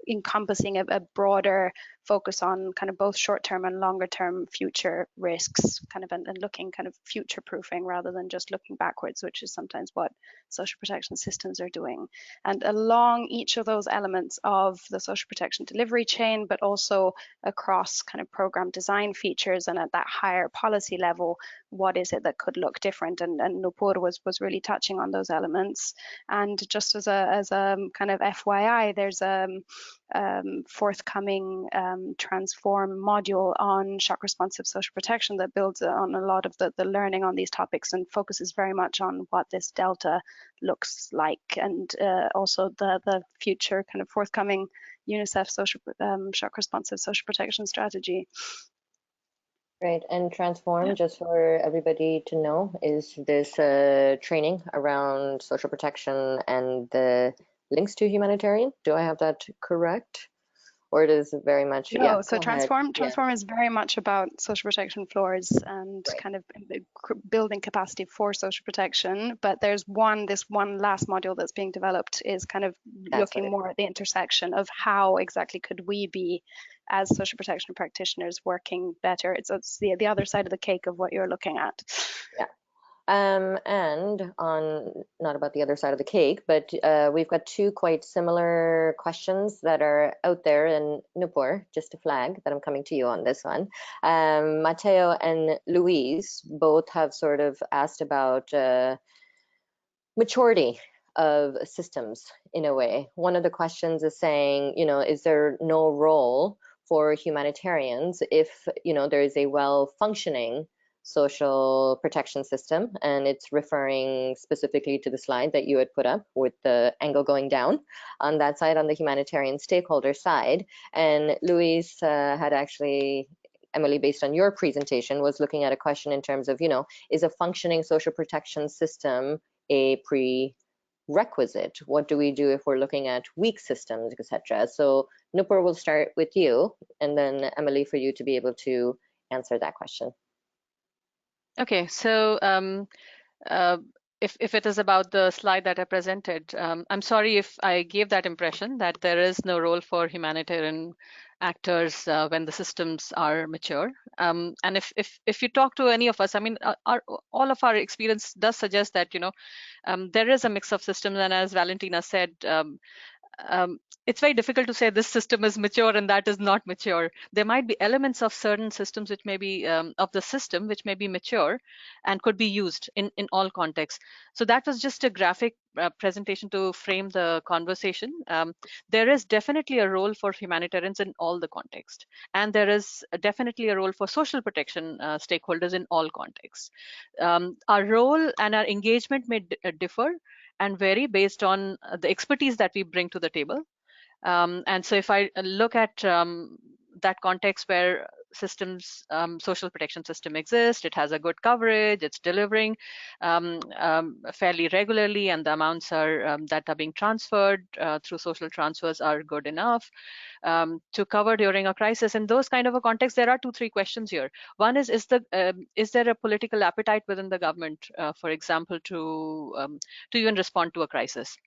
encompassing a broader focus on kind of both short-term and longer-term future risks, kind of, and looking kind of future-proofing rather than just looking backwards, which is sometimes what social protection systems are doing. And along each of those elements of the social protection delivery chain, but also across kind of program design features and at that higher policy level, what is it that could look different? And Nupur was really touching on those elements. And just as a kind of FYI, there's a forthcoming Transform module on shock responsive social protection that builds on a lot of the learning on these topics and focuses very much on what this delta looks like, and also the future kind of forthcoming UNICEF social shock responsive social protection strategy.
Right, and Transform, just for everybody to know, is this training around social protection and the links to humanitarian. Do I have that correct? Or it is very much,
no,
yeah.
So Transform is very much about social protection floors and kind of building capacity for social protection. But there's this one last module that's being developed is kind of looking more at the intersection of how exactly could we be, as social protection practitioners, working better. It's the other side of the cake of what you're looking at.
Yeah. And on, not about the other side of the cake, but we've got 2 quite similar questions that are out there. And Nupur, just to flag that I'm coming to you on this one. Matteo and Louise both have sort of asked about maturity of systems in a way. One of the questions is saying, is there no role for humanitarians if, you know, there is a well-functioning social protection system, and it's referring specifically to the slide that you had put up with the angle going down on that side, on the humanitarian stakeholder side. And Louise had actually, Emily, based on your presentation, was looking at a question in terms of, you know, is a functioning social protection system a prerequisite? What do we do if we're looking at weak systems, etc.? So Nupur, will start with you, and then Emily, for you to be able to answer that question.
Okay, so if it is about the slide that I presented, I'm sorry if I gave that impression that there is no role for humanitarian actors when the systems are mature. And if you talk to any of us, I mean, all of our experience does suggest that, you know, there is a mix of systems, and as Valentina said, it's very difficult to say this system is mature and that is not mature. There might be elements of certain systems which may be of the system which may be mature and could be used in all contexts. So that was just a graphic presentation to frame the conversation. There is definitely a role for humanitarians in all the contexts, and there is definitely a role for social protection stakeholders in all contexts. Our role and our engagement may differ and vary based on the expertise that we bring to the table. And so if I look at that context where systems, social protection system exists, it has a good coverage, it's delivering fairly regularly, and the amounts are that are being transferred through social transfers are good enough to cover during a crisis. In those kind of a context, there are 2-3 questions here. One is there a political appetite within the government, for example, to even respond to a crisis?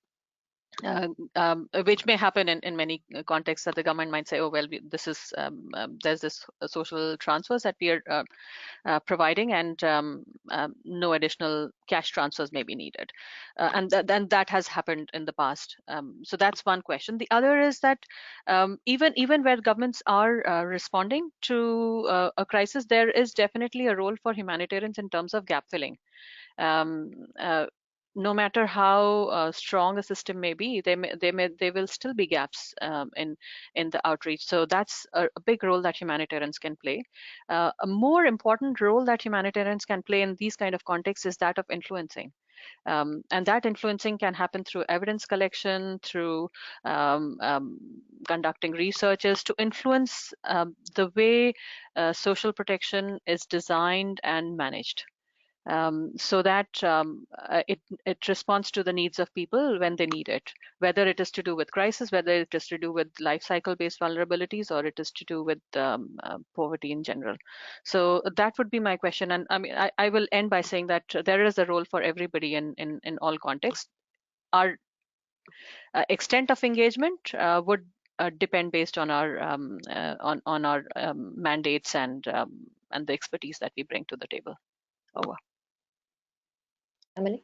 Which may happen in many contexts, that the government might say, oh, well, this is there's this social transfers that we are providing, and no additional cash transfers may be needed. And that has happened in the past. So that's one question. The other is that even where governments are responding to a crisis, there is definitely a role for humanitarians in terms of gap filling. No matter how strong a system may be, there will still be gaps in the outreach. So that's a big role that humanitarians can play. A more important role that humanitarians can play in these kind of contexts is that of influencing. And that influencing can happen through evidence collection, through conducting researches to influence the way social protection is designed and managed. So that it responds to the needs of people when they need it, whether it is to do with crisis, whether it is to do with life cycle based vulnerabilities, or it is to do with poverty in general. So that would be my question. And I mean, I will end by saying that there is a role for everybody in all contexts. Our extent of engagement would depend based on our on our mandates and the expertise that we bring to the table. Over.
Emily?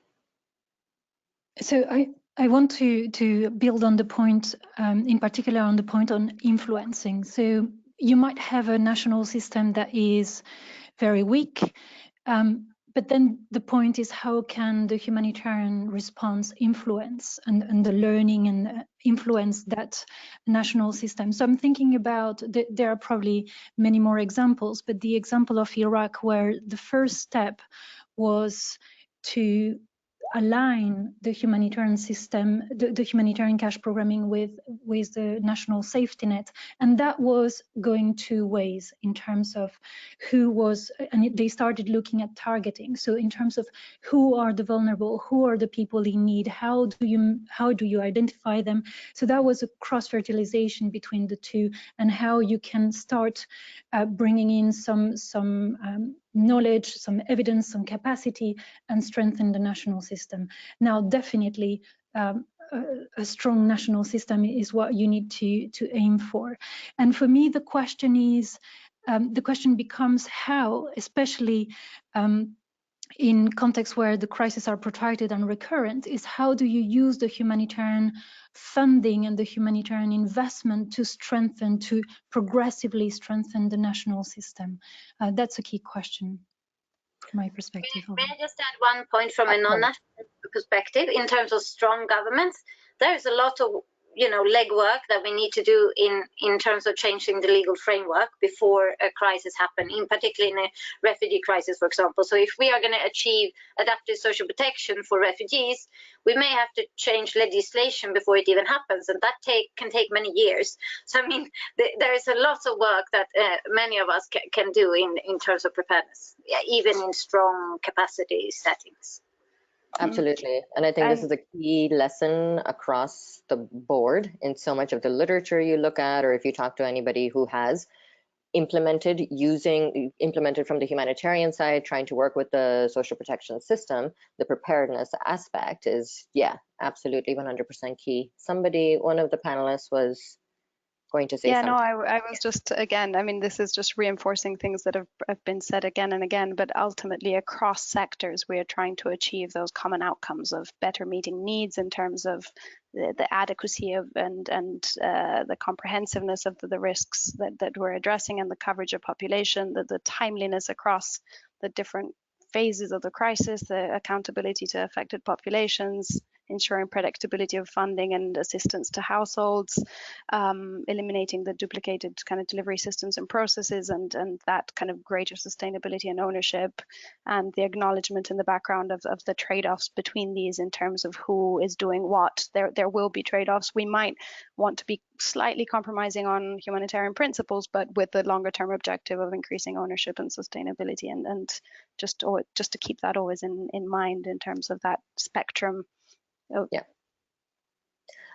So I want to build on the point, in particular on the point on influencing. So you might have a national system that is very weak, but then the point is, how can the humanitarian response influence and the learning and influence that national system? So I'm thinking about, there are probably many more examples, but the example of Iraq, where the first step was to align the humanitarian system, the humanitarian cash programming with the national safety net. And that was going 2 ways in terms of who was, and they started looking at targeting. So in terms of who are the vulnerable, who are the people in need, how do you identify them? So that was a cross-fertilization between the two, and how you can start bringing in some knowledge, some evidence, some capacity, and strengthen the national system. Now, definitely, a strong national system is what you need to aim for. And for me, the question is, the question becomes how, especially in contexts where the crises are protracted and recurrent, is how do you use the humanitarian funding and the humanitarian investment to strengthen, to progressively strengthen the national system? That's a key question from my perspective.
May I just add one point from a non-national perspective? In terms of strong governments, there is a lot of legwork that we need to do in terms of changing the legal framework before a crisis happens, in particular in a refugee crisis, for example. So if we are going to achieve adaptive social protection for refugees, we may have to change legislation before it even happens, and that can take many years. So I mean, there is a lot of work that many of us can do in terms of preparedness, even in strong capacity settings.
Absolutely. And I think this is a key lesson across the board in so much of the literature you look at, or if you talk to anybody who has implemented from the humanitarian side, trying to work with the social protection system, the preparedness aspect is, absolutely 100% key. One of the panelists was going to say something.
I was just, again, I mean, this is just reinforcing things that have been said again and again, but ultimately across sectors, we are trying to achieve those common outcomes of better meeting needs in terms of the adequacy of and the comprehensiveness of the risks that we're addressing, and the coverage of population, the timeliness across the different phases of the crisis, the accountability to affected populations, ensuring predictability of funding and assistance to households, eliminating the duplicated kind of delivery systems and processes, and that kind of greater sustainability and ownership, and the acknowledgement in the background of the trade-offs between these in terms of who is doing what. There will be trade-offs. We might want to be slightly compromising on humanitarian principles, but with the longer term objective of increasing ownership and sustainability, and just to keep that always in mind in terms of that spectrum.
Yeah.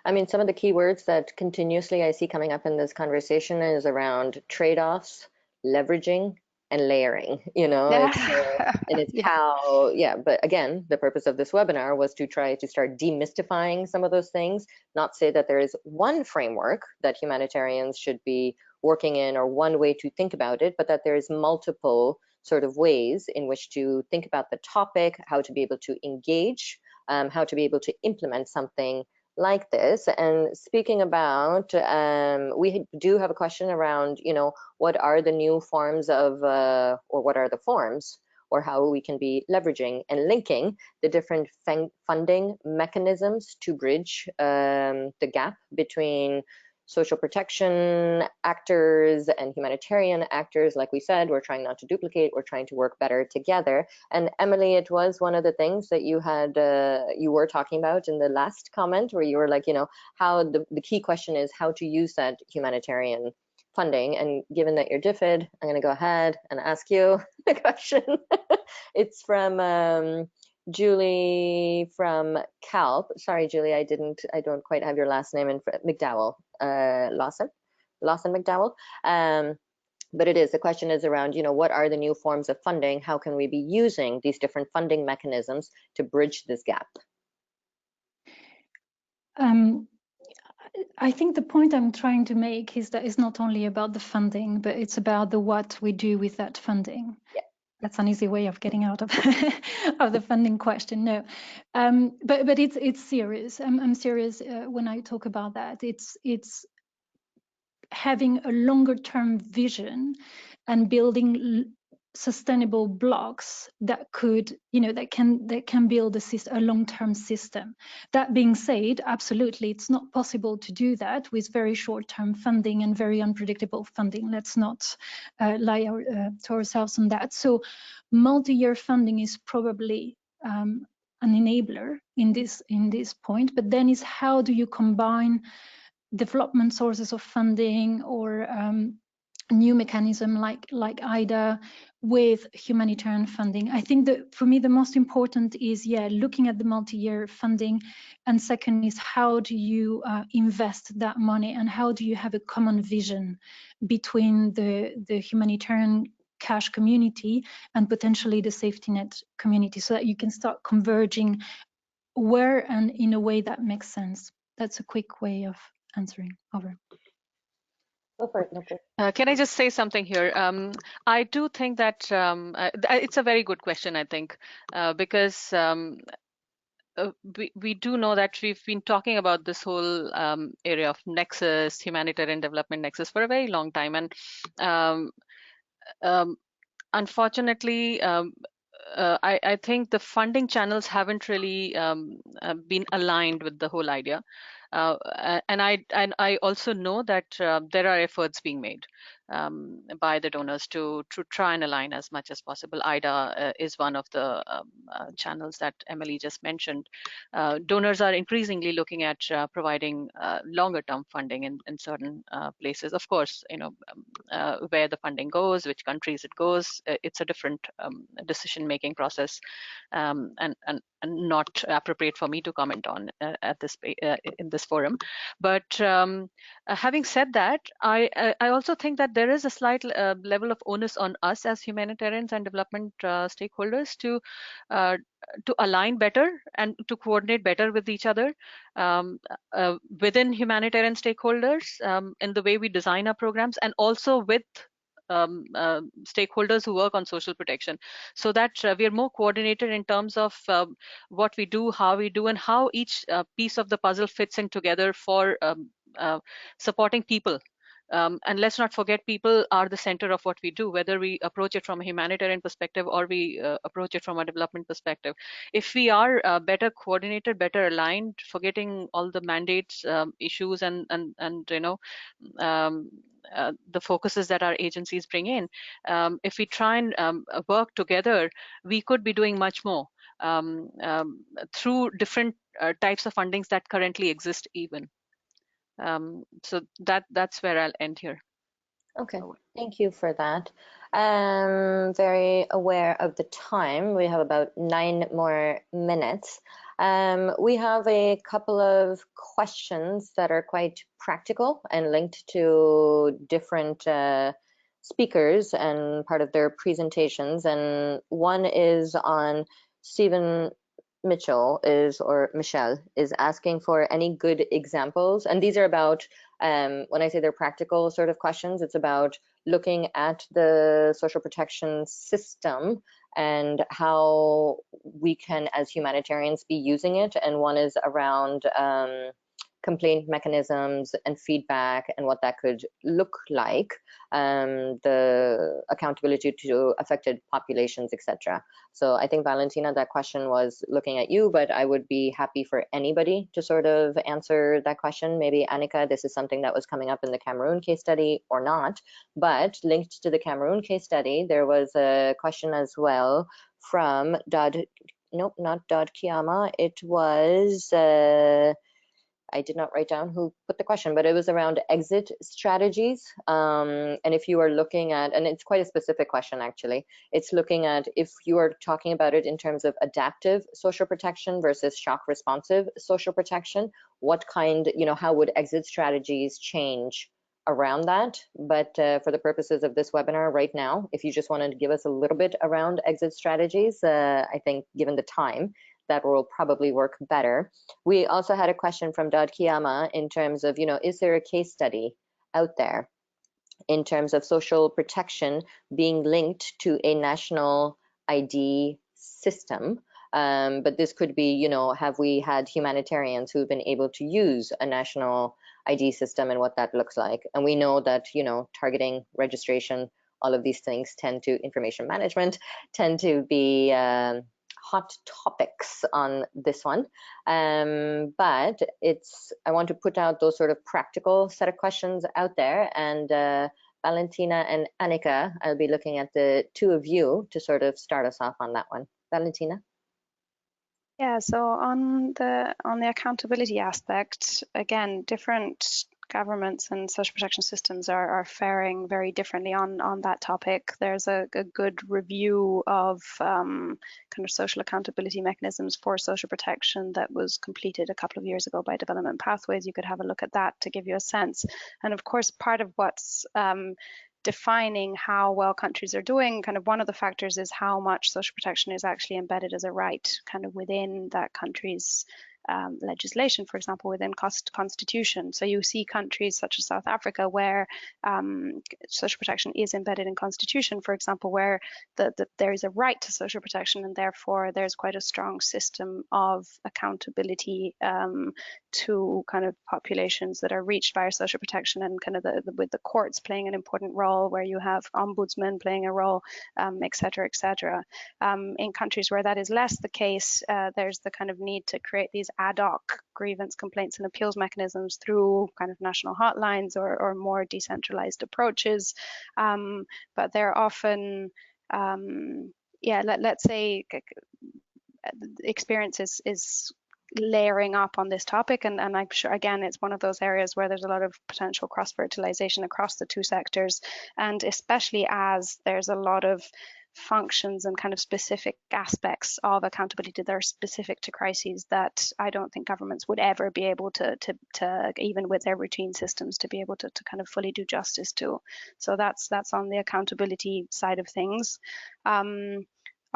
I mean, some of the key words that continuously I see coming up in this conversation is around trade-offs, leveraging, and layering, it's how, but again, the purpose of this webinar was to try to start demystifying some of those things, not say that there is one framework that humanitarians should be working in or one way to think about it, but that there is multiple sort of ways in which to think about the topic, how to be able to engage, how to be able to implement something like this. And speaking about, we do have a question around, what are the new forms of, or what are the forms, or how we can be leveraging and linking the different funding mechanisms to bridge the gap between social protection actors and humanitarian actors. Like we said, we're trying not to duplicate, we're trying to work better together. And Emily, it was one of the things that you had, you were talking about in the last comment, where you were like, how the key question is how to use that humanitarian funding. And given that you're DFID, I'm going to go ahead and ask you the question. It's from Julie from CALP. Sorry, Julie, I don't quite have your last name in McDowell, Lawson McDowell. But the question is around, what are the new forms of funding? How can we be using these different funding mechanisms to bridge this gap?
I think the point I'm trying to make is that it's not only about the funding, but it's about what we do with that funding.
Yeah.
That's an easy way of getting out of of the funding question. No, but it's serious. I'm serious when I talk about that. It's having a longer term vision and building sustainable blocks that could, that can build a long-term system. That being said, absolutely, it's not possible to do that with very short-term funding and very unpredictable funding. Let's not lie to ourselves on that. So multi-year funding is probably an enabler in this point, but then is how do you combine development sources of funding or new mechanism like IDA with humanitarian funding. I think that for me the most important is looking at the multi-year funding, and second is how do you invest that money, and how do you have a common vision between the humanitarian cash community and potentially the safety net community, so that you can start converging where and in a way that makes sense. That's a quick way of answering. Over.
Go for it, no.
Can I just say something here? I do think that it's a very good question, I think, because we do know that we've been talking about this whole area of nexus, humanitarian development nexus, for a very long time. And unfortunately, I think the funding channels haven't really been aligned with the whole idea. And I also know that there are efforts being made by the donors to try and align as much as possible. IDA is one of the channels that Emily just mentioned. Donors are increasingly looking at providing longer-term funding in certain places. Of course, where the funding goes, which countries it goes, it's a different decision-making process, and not appropriate for me to comment on at this in this forum. But having said that, I also think that there is a slight level of onus on us as humanitarians and development stakeholders to align better and to coordinate better with each other within humanitarian stakeholders in the way we design our programs, and also with stakeholders who work on social protection, so that we are more coordinated in terms of what we do, how we do, and how each piece of the puzzle fits in together for supporting people. And let's not forget, people are the center of what we do, whether we approach it from a humanitarian perspective or we approach it from a development perspective. If we are better coordinated, better aligned, forgetting all the mandates, issues, and the focuses that our agencies bring in, if we try and work together, we could be doing much more through different types of fundings that currently exist even. So that's where I'll end here.
Okay, thank you for that. Very aware of the time. We have about 9 more minutes. We have a couple of questions that are quite practical and linked to different speakers and part of their presentations. And one is on Stephen Michelle is asking for any good examples. And these are about, when I say they're practical sort of questions, it's about looking at the social protection system and how we can, as humanitarians, be using it. And one is around complaint mechanisms and feedback and what that could look like, the accountability to affected populations, etc. So I think, Valentina, that question was looking at you, but I would be happy for anybody to sort of answer that question. Maybe Annika, this is something that was coming up in the Cameroon case study or not, but linked to the Cameroon case study, there was a question as well from not Dod Kiama, it was, I did not write down who put the question, but it was around exit strategies. And if you are looking at, and it's quite a specific question actually, it's looking at if you are talking about it in terms of adaptive social protection versus shock responsive social protection, what kind, how would exit strategies change around that? But for the purposes of this webinar right now, if you just wanted to give us a little bit around exit strategies, I think given the time, that will probably work better. We also had a question from Dod Kiyama in terms of, is there a case study out there in terms of social protection being linked to a national ID system? But this could be, have we had humanitarians who've been able to use a national ID system and what that looks like? And we know that, targeting, registration, all of these things information management tend to be hot topics on this one, but I want to put out those sort of practical set of questions out there, and Valentina and Annika, I'll be looking at the two of you to sort of start us off on that one. Valentina?
Yeah, so on the accountability aspect, again, different governments and social protection systems are faring very differently on that topic. There's a good review of kind of social accountability mechanisms for social protection that was completed a couple of years ago by Development Pathways. You could have a look at that to give you a sense. And of course, part of what's defining how well countries are doing, kind of one of the factors is how much social protection is actually embedded as a right kind of within that country's legislation, for example, within constitution. So you see countries such as South Africa where social protection is embedded in constitution, for example, where there is a right to social protection, and therefore there's quite a strong system of accountability to kind of populations that are reached via social protection, and kind of with the courts playing an important role, where you have ombudsmen playing a role, et cetera, et cetera. In countries where that is less the case, there's the kind of need to create these ad hoc grievance complaints and appeals mechanisms through kind of national hotlines or more decentralized approaches. But they're often, let's say experience is layering up on this topic, and I'm sure again it's one of those areas where there's a lot of potential cross-fertilization across the two sectors, and especially as there's a lot of functions and kind of specific aspects of accountability that are specific to crises that I don't think governments would ever be able to even with their routine systems, to be able to kind of fully do justice to. So that's on the accountability side of things.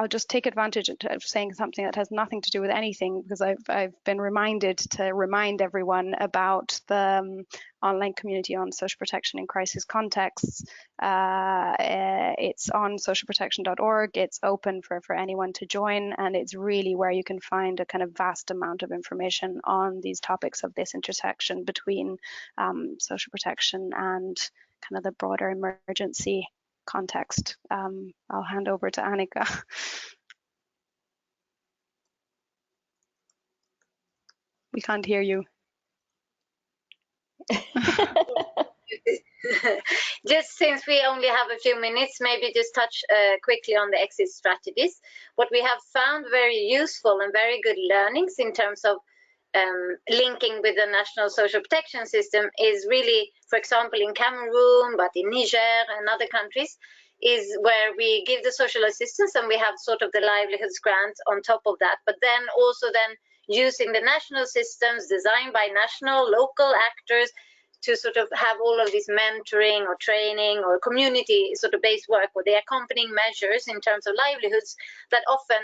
I'll just take advantage of saying something that has nothing to do with anything, because I've been reminded to remind everyone about the online community on social protection in crisis contexts. It's on socialprotection.org. It's open for anyone to join, and it's really where you can find a kind of vast amount of information on these topics of this intersection between social protection and kind of the broader emergency context. I'll hand over to Annika. We can't hear you.
Just since we only have a few minutes, maybe just touch quickly on the exit strategies. What we have found very useful and very good learnings in terms of linking with the national social protection system is really, for example, in Cameroon, but in Niger and other countries, is where we give the social assistance and we have sort of the livelihoods grant on top of that. But then also then using the national systems designed by national, local actors to sort of have all of this mentoring or training or community sort of based work, or the accompanying measures in terms of livelihoods that often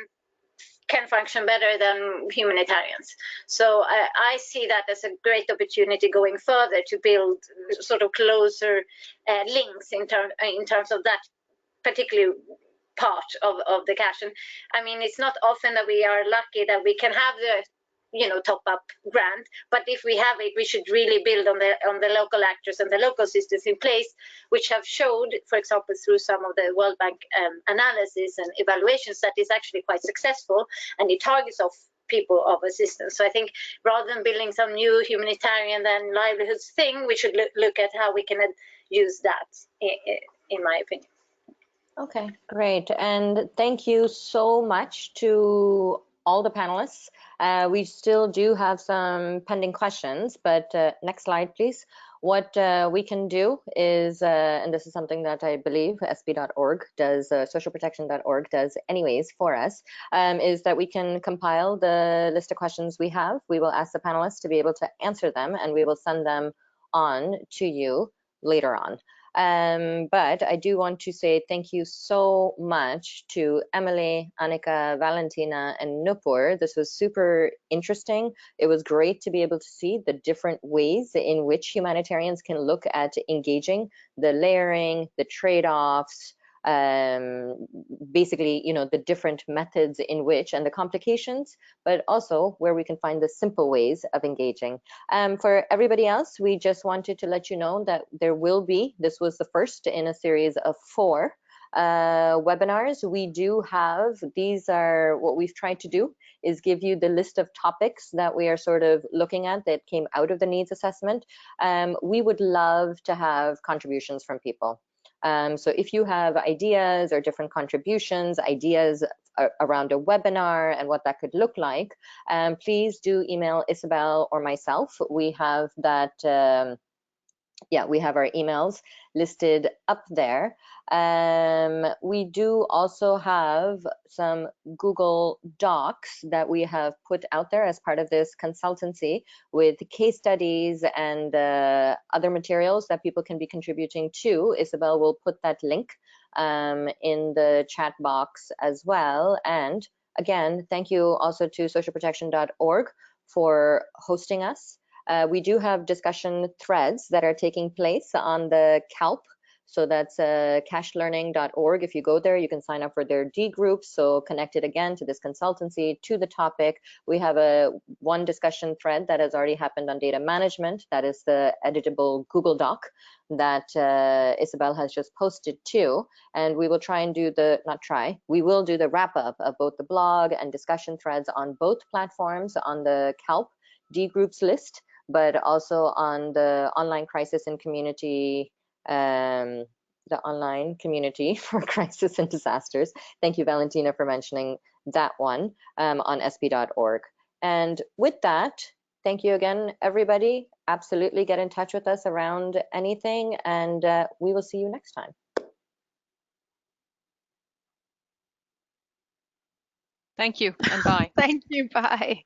can function better than humanitarians. So I see that as a great opportunity going further to build sort of closer links in terms of that particular part of the cash. And I mean, it's not often that we are lucky that we can have the top up grant, but if we have it, we should really build on the local actors and the local systems in place, which have showed, for example, through some of the World Bank analysis and evaluations, that is actually quite successful, and it targets off people of assistance. So I think rather than building some new humanitarian and livelihoods thing, we should look at how we can use that, in my opinion.
Okay, great. And thank you so much to all the panelists. We still do have some pending questions, but next slide, please. What we can do is, and this is something that I believe sb.org does, socialprotection.org does anyways for us, is that we can compile the list of questions we have. We will ask the panelists to be able to answer them, and we will send them on to you later on. But I do want to say thank you so much to Emily, Annika, Valentina, and Nupur. This was super interesting. It was great to be able to see the different ways in which humanitarians can look at engaging, the layering, the trade-offs, basically, the different methods in which, and the complications, but also where we can find the simple ways of engaging. For everybody else, we just wanted to let you know that there will be, this was the first in a series of 4 webinars. We do have, these are what we've tried to do, is give you the list of topics that we are sort of looking at that came out of the needs assessment. We would love to have contributions from people. So if you have ideas or different contributions, ideas around a webinar and what that could look like, please do email Isabel or myself. We have that, we have our emails listed up there. We do also have some Google Docs that we have put out there as part of this consultancy with case studies and other materials that people can be contributing to. Isabel will put that link in the chat box as well. And again, thank you also to socialprotection.org for hosting us. We do have discussion threads that are taking place on the CALP So that's cashlearning.org. If you go there, you can sign up for their D groups. So connected again to this consultancy, to the topic. We have one discussion thread that has already happened on data management. That is the editable Google Doc that Isabel has just posted too. And we will try and do we will do the wrap up of both the blog and discussion threads on both platforms on the CALP D groups list, but also on the online crisis and community, the online community for crisis and disasters. Thank you, Valentina, for mentioning that one on sp.org. And with that, thank you again, everybody. Absolutely get in touch with us around anything, and we will see you next time.
Thank you and bye.
Thank you. Bye.